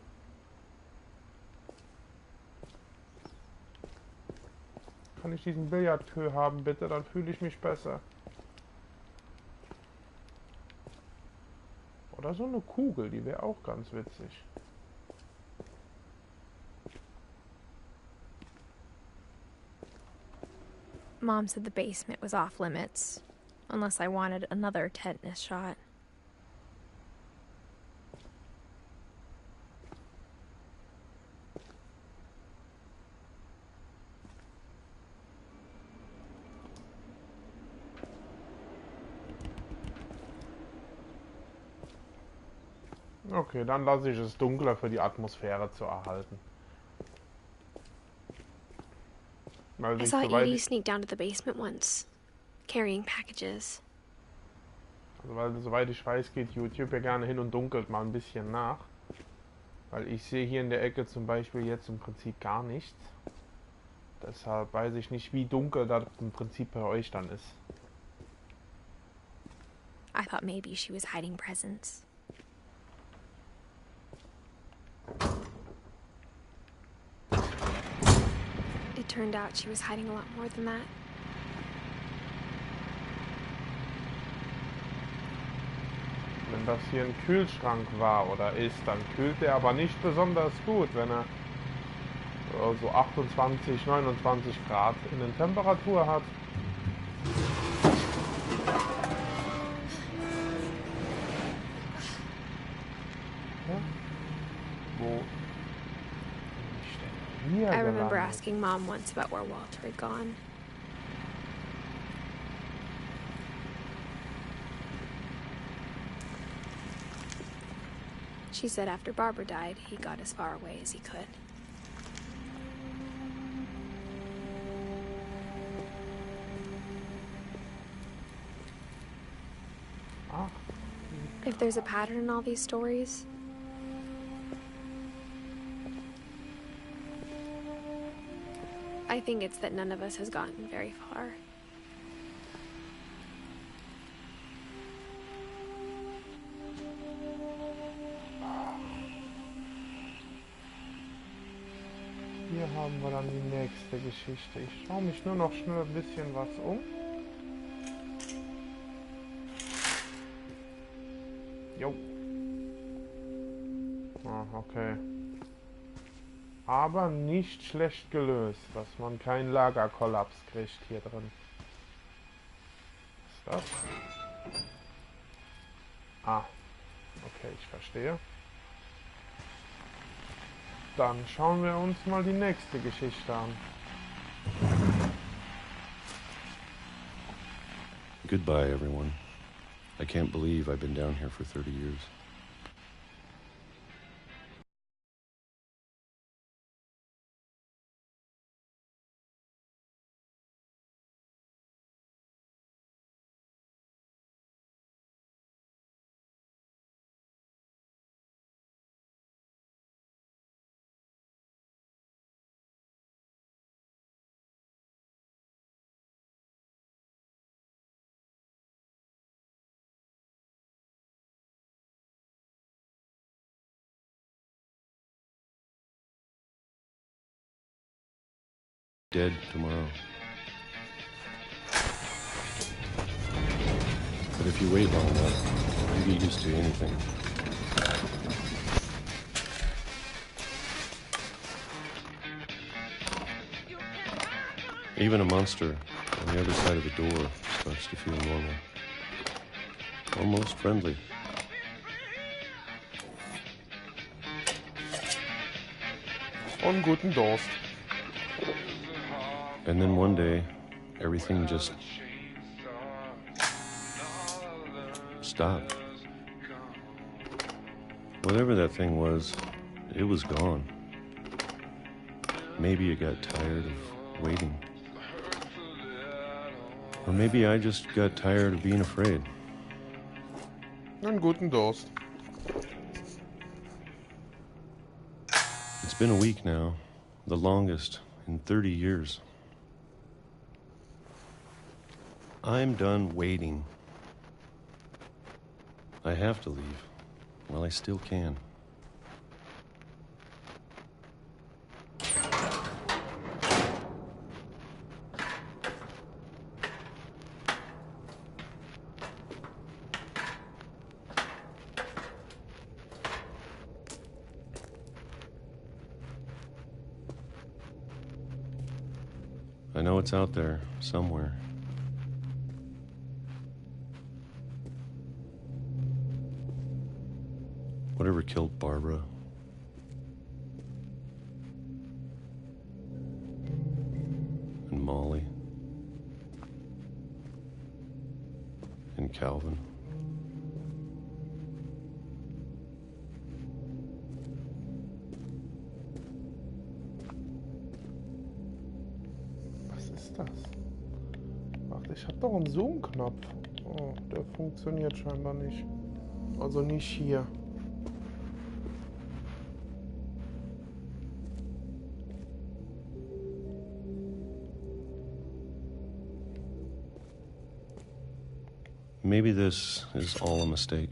Kann ich diesen Billardkö haben, bitte? Dann fühle ich mich besser. Oder so eine Kugel, die wäre auch ganz witzig. Mom said the basement was off limits, unless I wanted another tetanus shot. Okay, dann lasse ich es dunkler für die Atmosphäre zu erhalten. I saw Edie sneak down to the basement once, carrying packages. Also weil, soweit ich weiß, geht YouTube ja gerne hin und dunkelt mal ein bisschen nach. Weil ich sehe hier in der Ecke zum Beispiel jetzt im Prinzip gar nichts. Deshalb weiß ich nicht, wie dunkel das im Prinzip bei euch dann ist. I thought maybe she was hiding presents. It turned out she was hiding a lot more than that. Wenn das hier ein Kühlschrank war oder ist, dann kühlt er aber nicht besonders gut, wenn er so 28, 29 Grad in der Temperatur hat. Ja? Wo bin ich denn hier I remember gelandet? asking Mom once about where Walter had gone. She said after Barbara died, he got as far away as he could. Ach, If there's a pattern in all these stories, I think it's that none of us has gotten very far. hier haben wir dann die nächste Geschichte. Ich schaue mich nur noch schnell ein bisschen was um. Jo. Ah, okay. Aber nicht schlecht gelöst, dass man keinen Lagerkollaps kriegt hier drin. Was ist das? Ah, okay, ich verstehe. Dann schauen wir uns mal die nächste Geschichte an. Goodbye, everyone. I can't believe I've been down here for 30 years. Dead tomorrow. But if you wait long enough, you get used to anything. Even a monster on the other side of the door starts to feel normal. Almost friendly. Und guten Durst. And then one day, everything just stopped. Whatever that thing was, it was gone. Maybe it got tired of waiting. Or maybe I just got tired of being afraid. Und guten Durst. It's been a week now, the longest in 30 years. I'm done waiting. I have to leave. Well, I still can. I know it's out there somewhere. Whatever killed Barbara. And Molly. And Calvin. Was ist das? Warte, ich hab doch einen Zoom-Knopf. Oh, der funktioniert scheinbar nicht. Also nicht hier. Maybe this is all a mistake.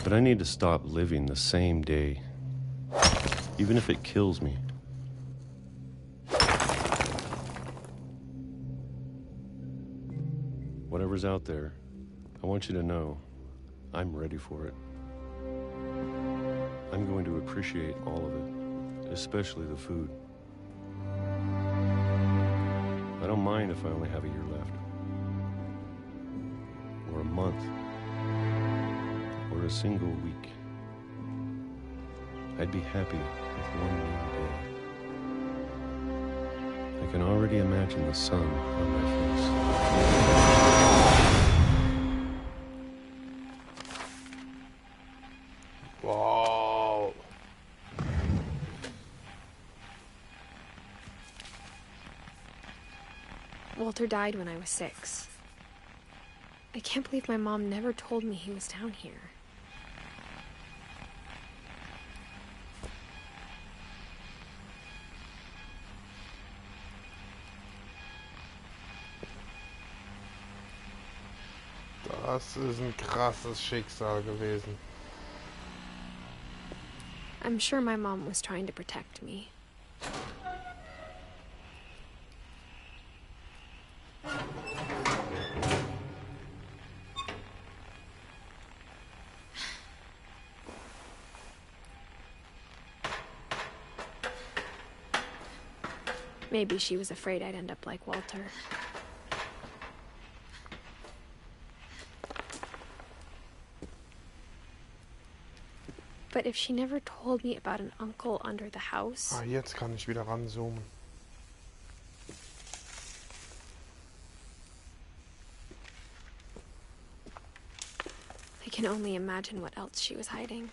But I need to stop living the same day, even if it kills me. Whatever's out there, I want you to know I'm ready for it. I'm going to appreciate all of it, especially the food. I don't mind if I only have a year left, or a month, or a single week. I'd be happy with one new day. I can already imagine the sun on my face. Wow. Walter died when I was 6. I can't believe my mom never told me he was down here. Das ist ein krasses Schicksal gewesen. I'm sure my mom was trying to protect me. Maybe she was afraid I'd end up like Walter. But if she never told me about an uncle under the house... Ah, jetzt kann ich wieder ranzoomen. I can only imagine what else she was hiding.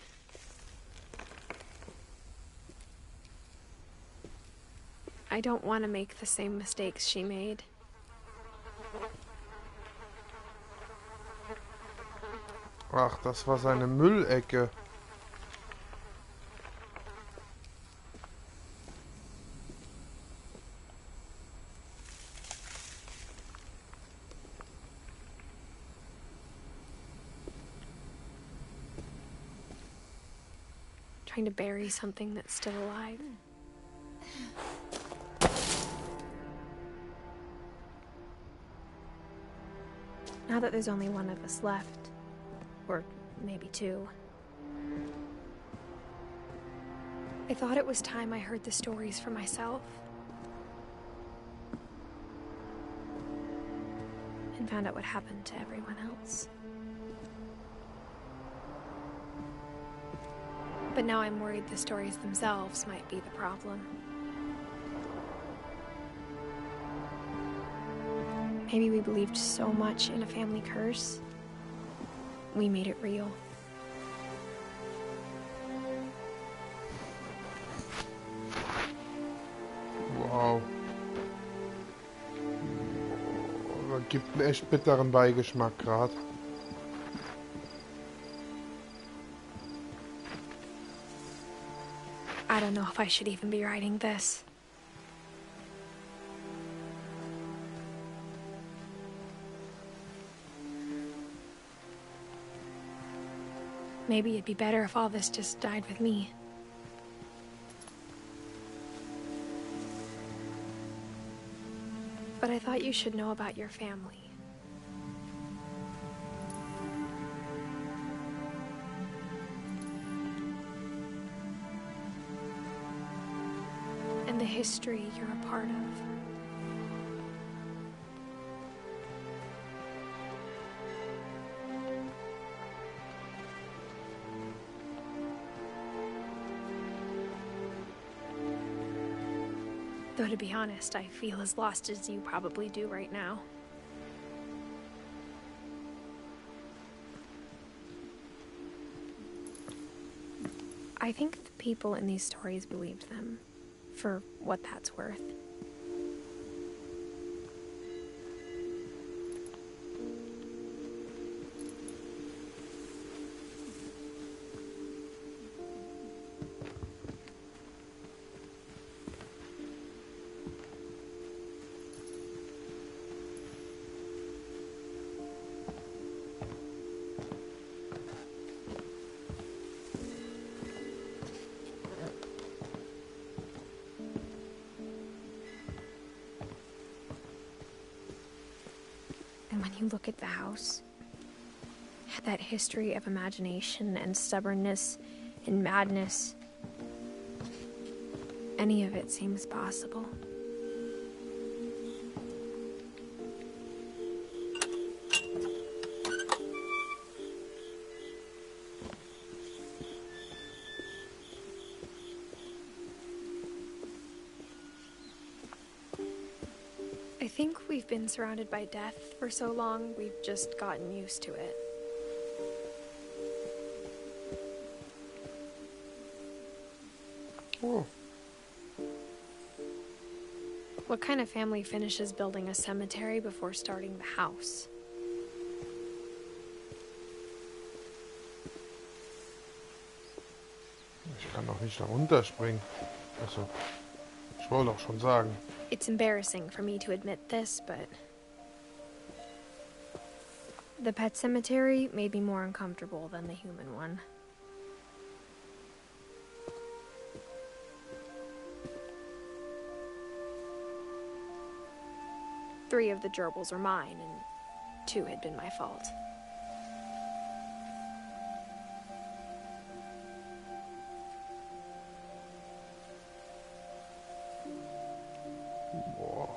I don't want to make the same mistakes she made. Ach, das war seine Müllecke. Trying to bury something that's still alive. Now that there's only one of us left, or maybe 2, I thought it was time I heard the stories for myself. And found out what happened to everyone else. But now I'm worried the stories themselves might be the problem. Maybe we believed so much in a family curse, we made it real. Wow. Das gibt einen echt bitteren Beigeschmack gerade. I don't know if I should even be writing this. Maybe it'd be better if all this just died with me. But I thought you should know about your family. And the history you're a part of. Though to be honest, I feel as lost as you probably do right now. I think the people in these stories believed them, for what that's worth. you look at the house, that history of imagination and stubbornness and madness, any of it seems possible. I think we've been surrounded by death for so long, we've just gotten used to it. Oh. What kind of family finishes building a cemetery before starting the house? Ich kann doch nicht da runterspringen. Also, ich wollte doch schon sagen. It's embarrassing for me to admit this, but the pet cemetery made me more uncomfortable than the human one. Three of the gerbils were mine, and 2 had been my fault. Boah.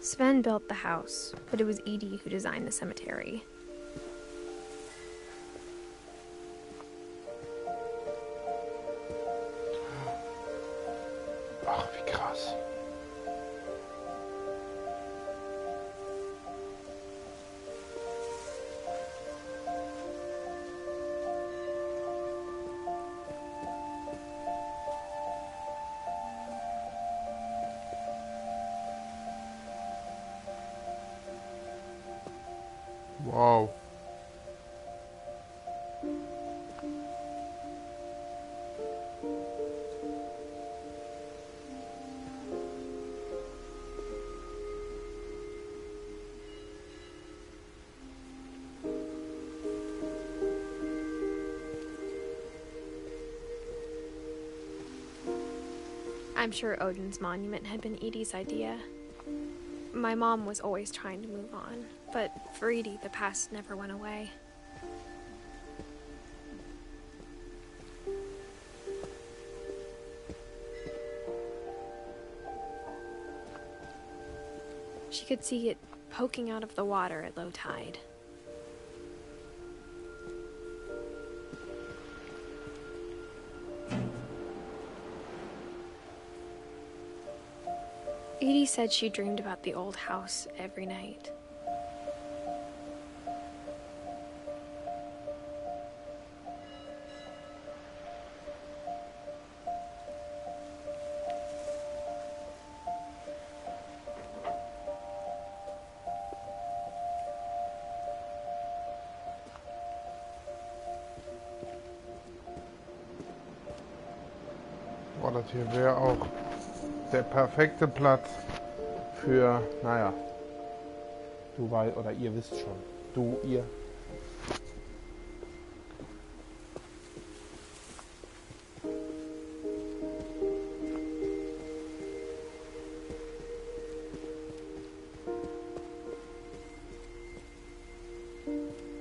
Sven built the house, but it was Edie who designed the cemetery. Ach, wie krass. Wow. I'm sure Odin's monument had been Edie's idea. My mom was always trying to move on, but for Edie, the past never went away. She could see it poking out of the water at low tide. Edie said she dreamed about the old house every night. Boah, das hier wäre auch der perfekte Platz für, naja, du weißt, oder ihr wisst schon, du, ihr.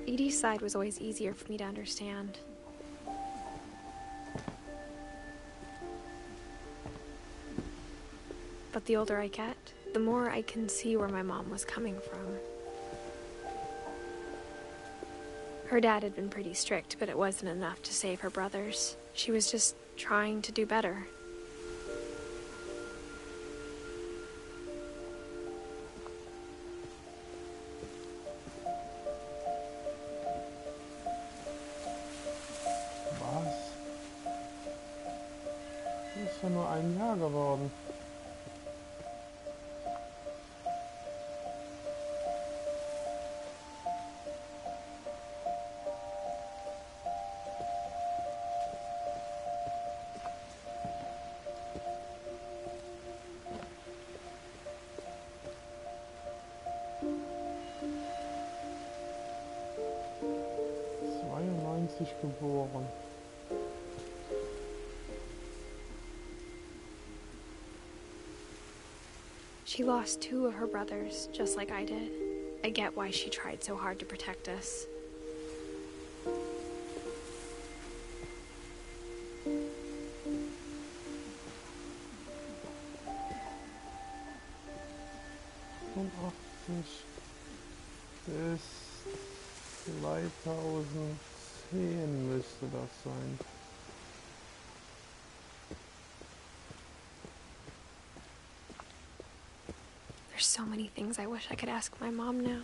Edie's side was always easier for me to understand. But the older I get, the more I can see where my mom was coming from. Her dad had been pretty strict, but it wasn't enough to save her brothers. She was just trying to do better. ja nur ein Jahr geworden. Geboren. She lost 2 of her brothers, just like I did. I get why she tried so hard to protect us. Bis 2010 müsste das sein. There's so many things I wish I could ask my mom now.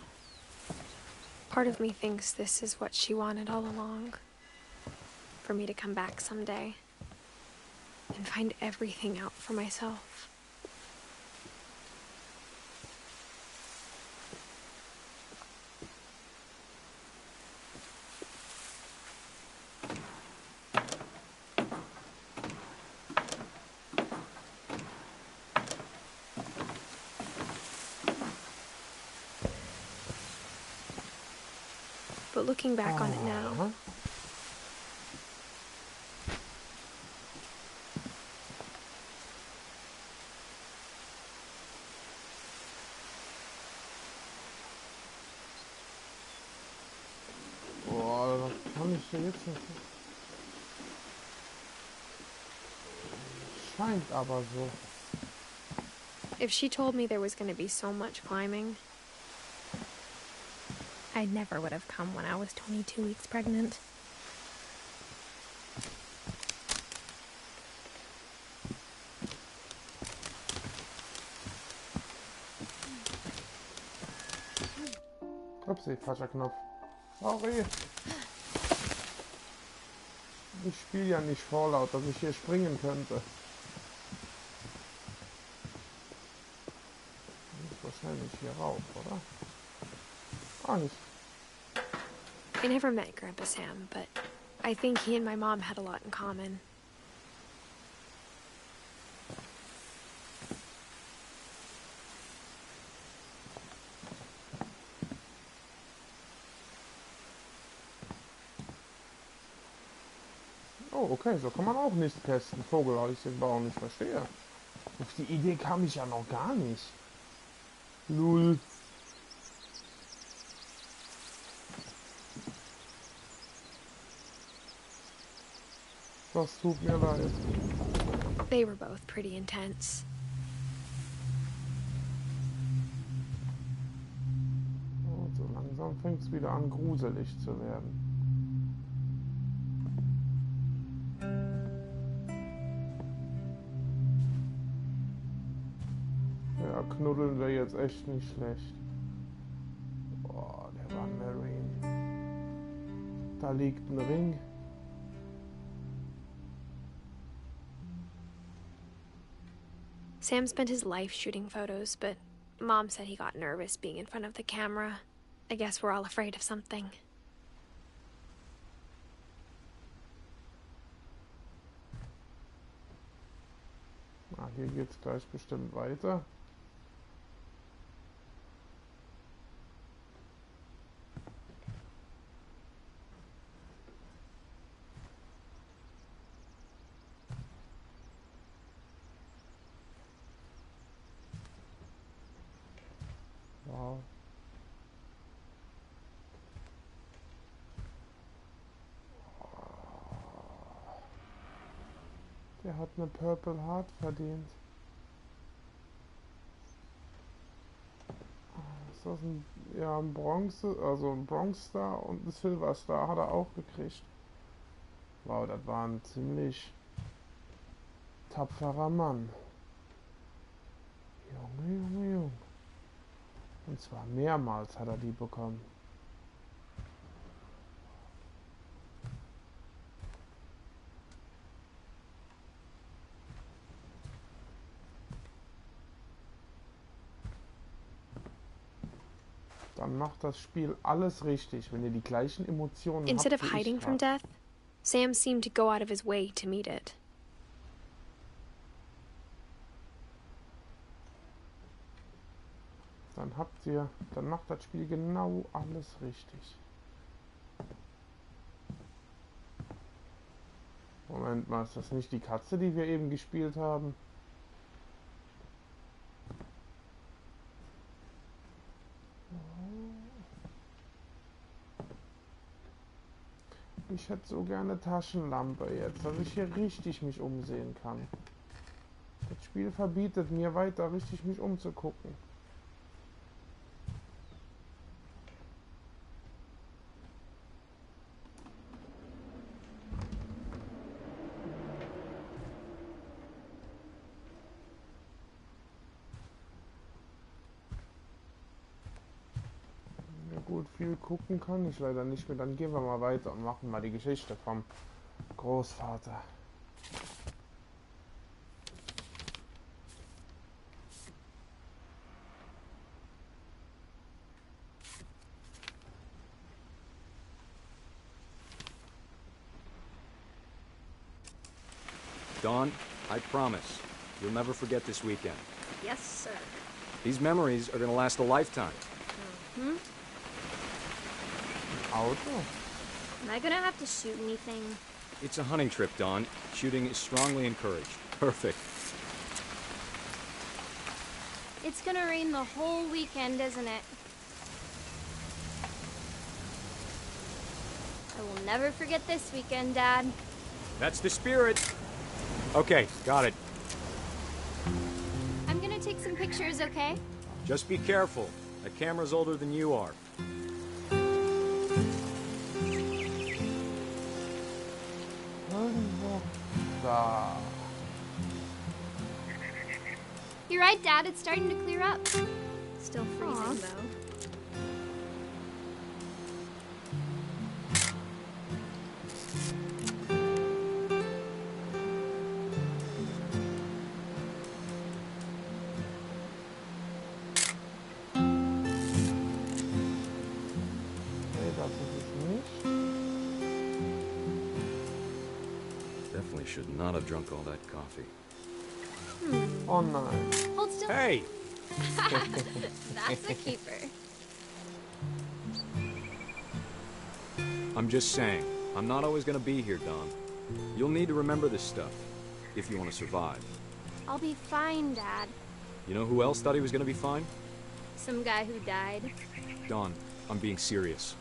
Part of me thinks this is what she wanted all along. For me to come back someday and find everything out for myself. But looking back on it now, boah, was kann ich da jetzt noch? Scheint aber so. if she told me there was going to be so much climbing, I never would have come when I was 22 weeks pregnant. Upsi, falscher Knopf. Sorry. Ich spiele ja nicht vorlaut, dass ich hier springen könnte. Muss wahrscheinlich hier rauf, oder? Ah, nicht. I never met Grandpa Sam, but I think he and my mom had a lot in common. Oh, okay, so kann man auch nicht testen. Vogelhäuschen bauen, ich verstehe. Auf die Idee kam ich ja noch gar nicht. Null. Das tut mir leid. They were both pretty intense. Und so langsam fängt es wieder an, gruselig zu werden. Ja, knuddeln wäre jetzt echt nicht schlecht. Boah, der war ein Marine. Da liegt ein Ring. Sam spent his life shooting photos, but Mom said he got nervous being in front of the camera. I guess we're all afraid of something. Ah, hier geht's gleich bestimmt weiter. Wow. Der hat eine Purple Heart verdient. Ist das ein, ja, ein Bronze, also ein Bronze Star und ein Silver Star hat er auch gekriegt. Wow, das war ein ziemlich tapferer Mann. Junge, Junge, Junge. Und zwar mehrmals hat er die bekommen. Dann macht das Spiel alles richtig, wenn ihr die gleichen Emotionen Instead habt of wie ich hiding from grad. death, Sam seemed to go out of his way to meet it. Dann macht das Spiel genau alles richtig. Moment mal, ist das nicht die Katze, die wir eben gespielt haben? Ich hätte so gerne Taschenlampe jetzt, dass ich hier richtig mich umsehen kann. Das Spiel verbietet mir weiter richtig mich umzugucken. Ja gut, viel gucken kann ich leider nicht mehr. Dann gehen wir mal weiter und machen mal die Geschichte vom Großvater. Dawn, I promise, you'll never forget this weekend. Yes, sir. These memories are gonna last a lifetime. Auto? Am I gonna have to shoot anything? It's a hunting trip, Dawn. Shooting is strongly encouraged. Perfect. It's gonna rain the whole weekend, isn't it? I will never forget this weekend, Dad. That's the spirit. Okay, got it. I'm gonna take some pictures, okay? Just be careful. That camera's older than you are. Irgendwo da. You're right, Dad. It's starting to clear up. Still freezing, though. Nee, das ist es nicht. Definitely should not have drunk all that coffee. Oh nein. Hold still. Hey! That's a keeper. I'm just saying, I'm not always gonna be here, Dawn. You'll need to remember this stuff, if you want to survive. I'll be fine, Dad. You know who else thought he was gonna be fine? Some guy who died. Dawn, I'm being serious.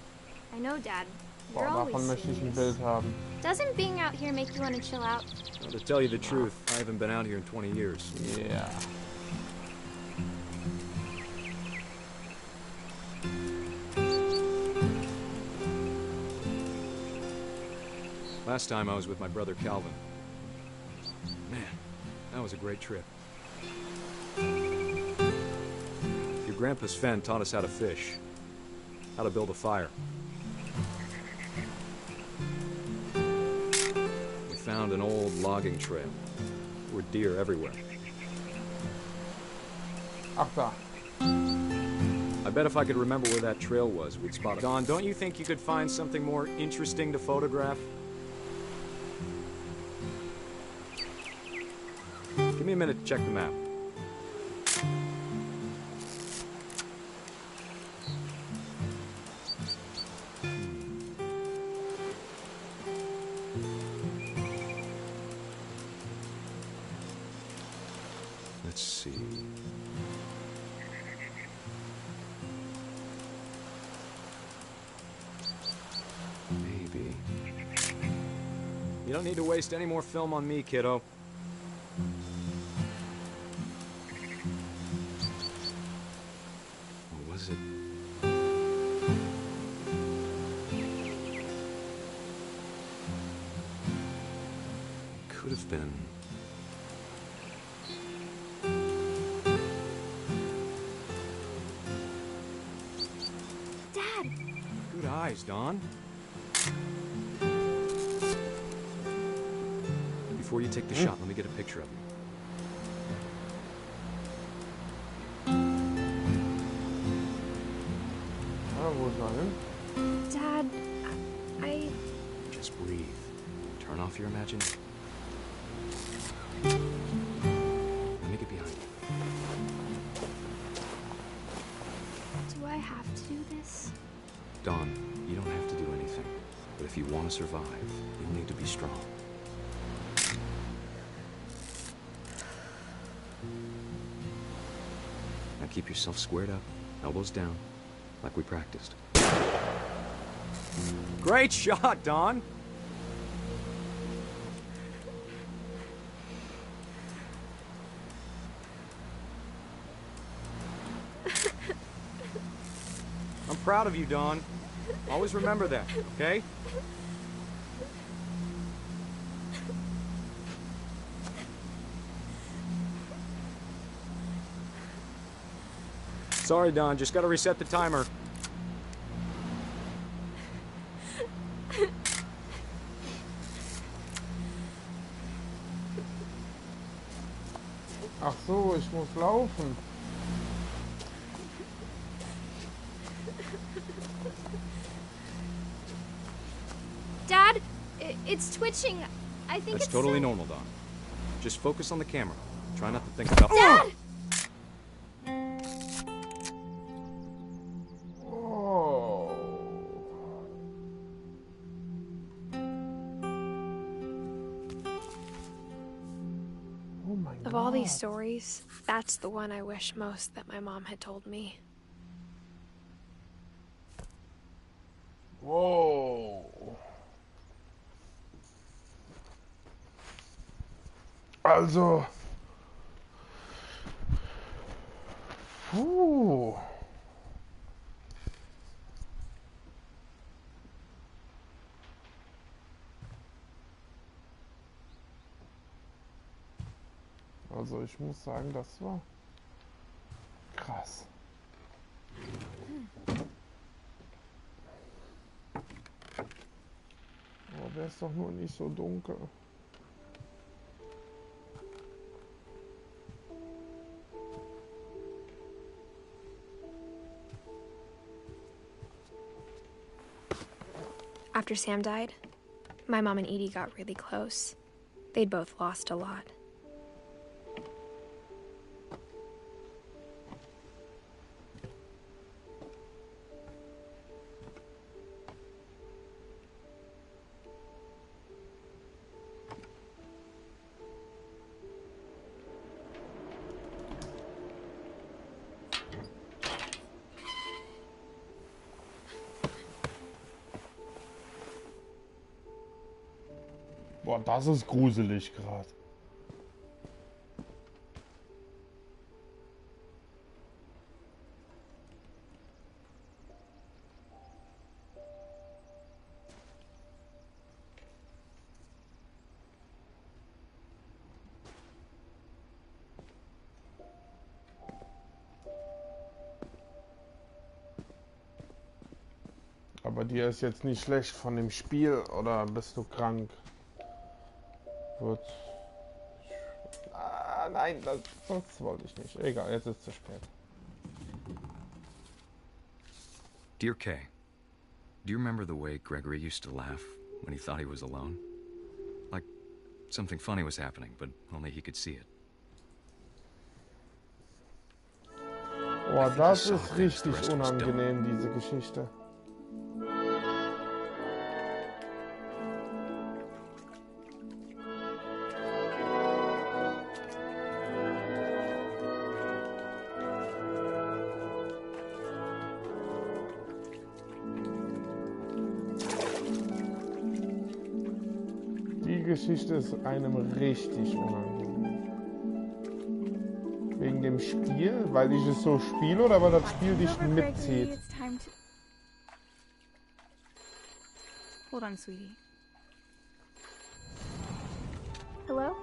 I know, Dad. You're Boah, always davon möchte ich ein serious. Bild haben. Doesn't being out here make you want to chill out? Well, to tell you the truth, I haven't been out here in 20 years. Yeah. Last time I was with my brother Calvin. Man, that was a great trip. Your grandpa Sven taught us how to fish, how to build a fire. We found an old logging trail. There were deer everywhere. Ach da. I bet if I could remember where that trail was, we'd spot it. Don, don't you think you could find something more interesting to photograph? Give me a minute to check the map. Let's see. Maybe. You don't need to waste any more film on me, kiddo. Or was it? Could have been. Dad! Good eyes, Don. Before you take the shot, let me get a picture of you. Wo sollen? Dad, I... Just breathe. Turn off your imagination. Let me get behind you. Do I have to do this? Dawn, you don't have to do anything. But if you want to survive, you'll need to be strong. Now keep yourself squared up, elbows down, like we practiced. Great shot, Dawn! I'm proud of you, Dawn. Always remember that, okay? Sorry, Dawn, just gotta reset the timer. Ach so, ich muss laufen. Dad, it's twitching. I think That's it's totally normal, Dawn. Just focus on the camera. Try not to think about... Dad! Oh. Oh my God. Of all these stories, that's the one I wish most that my mom had told me. Whoa. Also. Puh. Also ich muss sagen, das war krass. Aber wäre es doch nur nicht so dunkel. After Sam died, my mom and Edie got really close. They'd both lost a lot. Boah, das ist gruselig gerade. Aber dir ist jetzt nicht schlecht von dem Spiel oder bist du krank? Gut. Ah, nein, das wollte ich nicht. Egal, jetzt ist es zu spät. Dear Kay, do you remember the way Gregory used to laugh when he thought he was alone? Like something funny was happening, but only he could see it. Boah, das ist richtig unangenehm, diese Geschichte. Die Geschichte ist einem richtig unangenehm. Wegen dem Spiel? Weil ich es so spiele oder weil das Spiel dich mitzieht? Hold on, sweetie. Hello?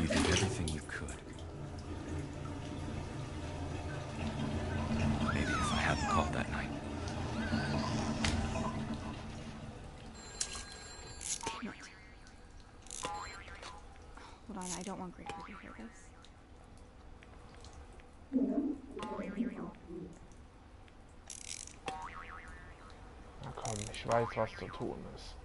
you did everything you could. Maybe if I hadn't called that night. Hold on, I don't want Gregory to hear this. Na komm, ich weiß, was zu tun ist.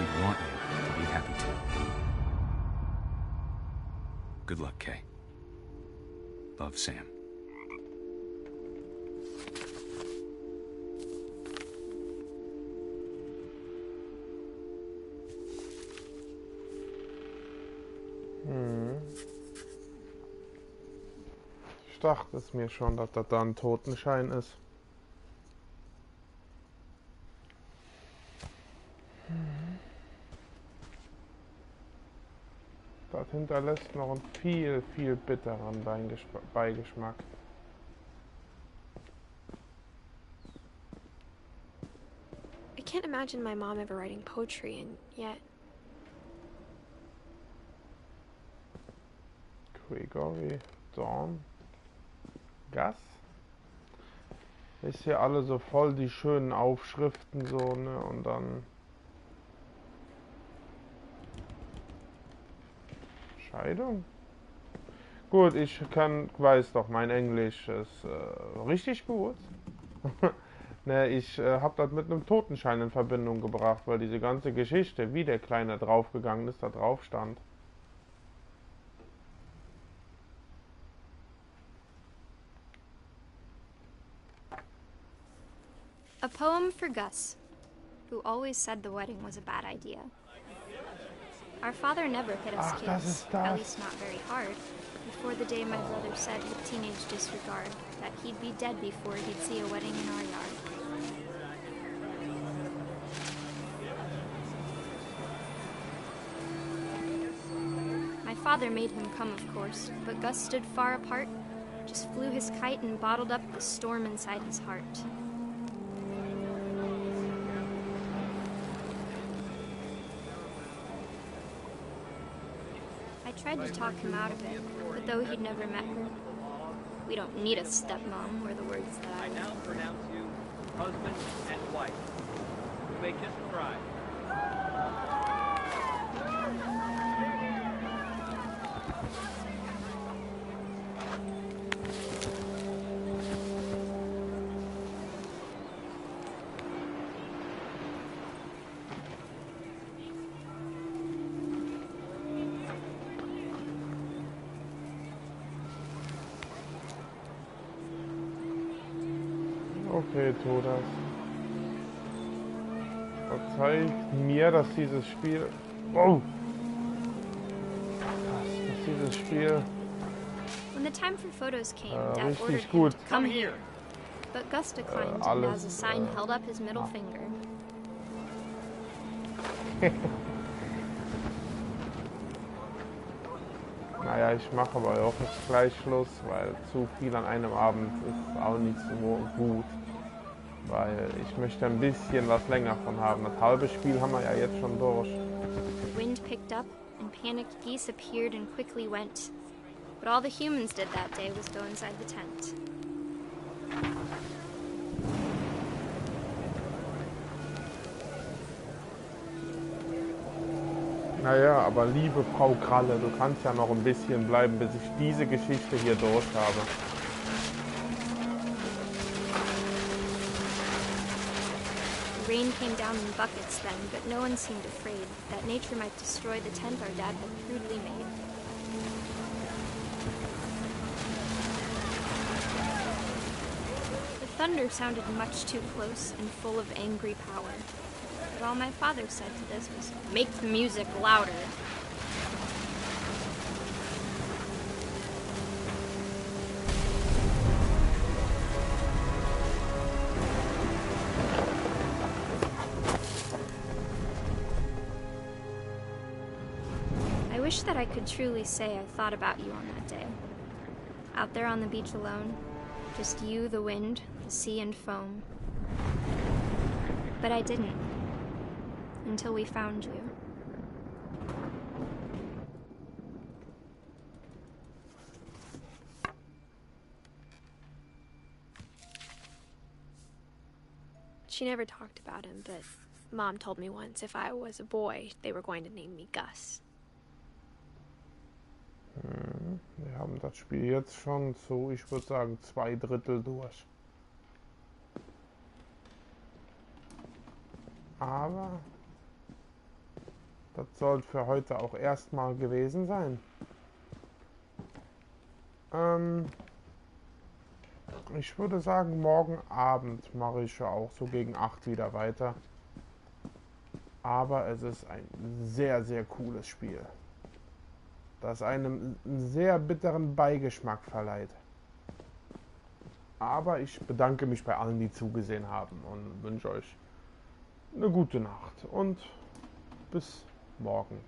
He'd want you to be happy too. Good luck, Kay. Love, Sam. Ich dachte es mir schon, dass das da ein Totenschein ist. Das hinterlässt noch einen viel, viel bitteren Beigeschmack. I can't imagine my mom ever writing poetry, and yet... Gregory, Dawn, Gus. Ist hier alle so voll die schönen Aufschriften so, ne? Und dann... Scheidung? Gut, ich weiß doch, mein Englisch ist richtig gut. Ne, ich habe das mit einem Totenschein in Verbindung gebracht, weil diese ganze Geschichte, wie der Kleine draufgegangen ist, da drauf stand. A poem for Gus, who always said the wedding was a bad idea. Our father never hit us kids, at least not very hard, before the day my brother said with teenage disregard that he'd be dead before he'd see a wedding in our yard. My father made him come, of course, but Gus stood far apart, just flew his kite and bottled up the storm inside his heart. I tried to talk him out of it, but though he'd never met her, we don't need a stepmom, were the words that I now pronounce you husband and wife. You may kiss the bride. Okay, Todas. Das zeigt mir, dass dieses Spiel... Wow! Dass dieses Spiel... When the time for photos came, Dad ordered richtig him gut. to come here. But Gus declined, and as a sign held up his middle finger. Naja, ich mache aber auch jetzt gleich Schluss, weil zu viel an einem Abend ist auch nicht so gut. Weil ich möchte ein bisschen was länger von haben. Das halbe Spiel haben wir ja jetzt schon durch. The wind picked up, and panicked geese appeared and quickly went. But all the humans did that day was go inside the tent. Naja, aber liebe Frau Kralle, du kannst ja noch ein bisschen bleiben, bis ich diese Geschichte hier durch habe. Rain came down in buckets then, but no one seemed afraid that nature might destroy the tent our dad had crudely made. The thunder sounded much too close and full of angry power. But all my father said to this was, "Make the music louder." I wish that I could truly say I thought about you on that day. Out there on the beach alone, just you, the wind, the sea and foam. But I didn't. Until we found you. She never talked about him, but Mom told me once if I was a boy, they were going to name me Gus. Wir haben das Spiel jetzt schon so, ich würde sagen, 2/3 durch. Aber das soll für heute auch erstmal gewesen sein. Ich würde sagen, morgen Abend mache ich ja auch so gegen 8 wieder weiter. Aber es ist ein sehr, sehr cooles Spiel, das einem einen sehr bitteren Beigeschmack verleiht. Aber ich bedanke mich bei allen, die zugesehen haben und wünsche euch eine gute Nacht und bis morgen.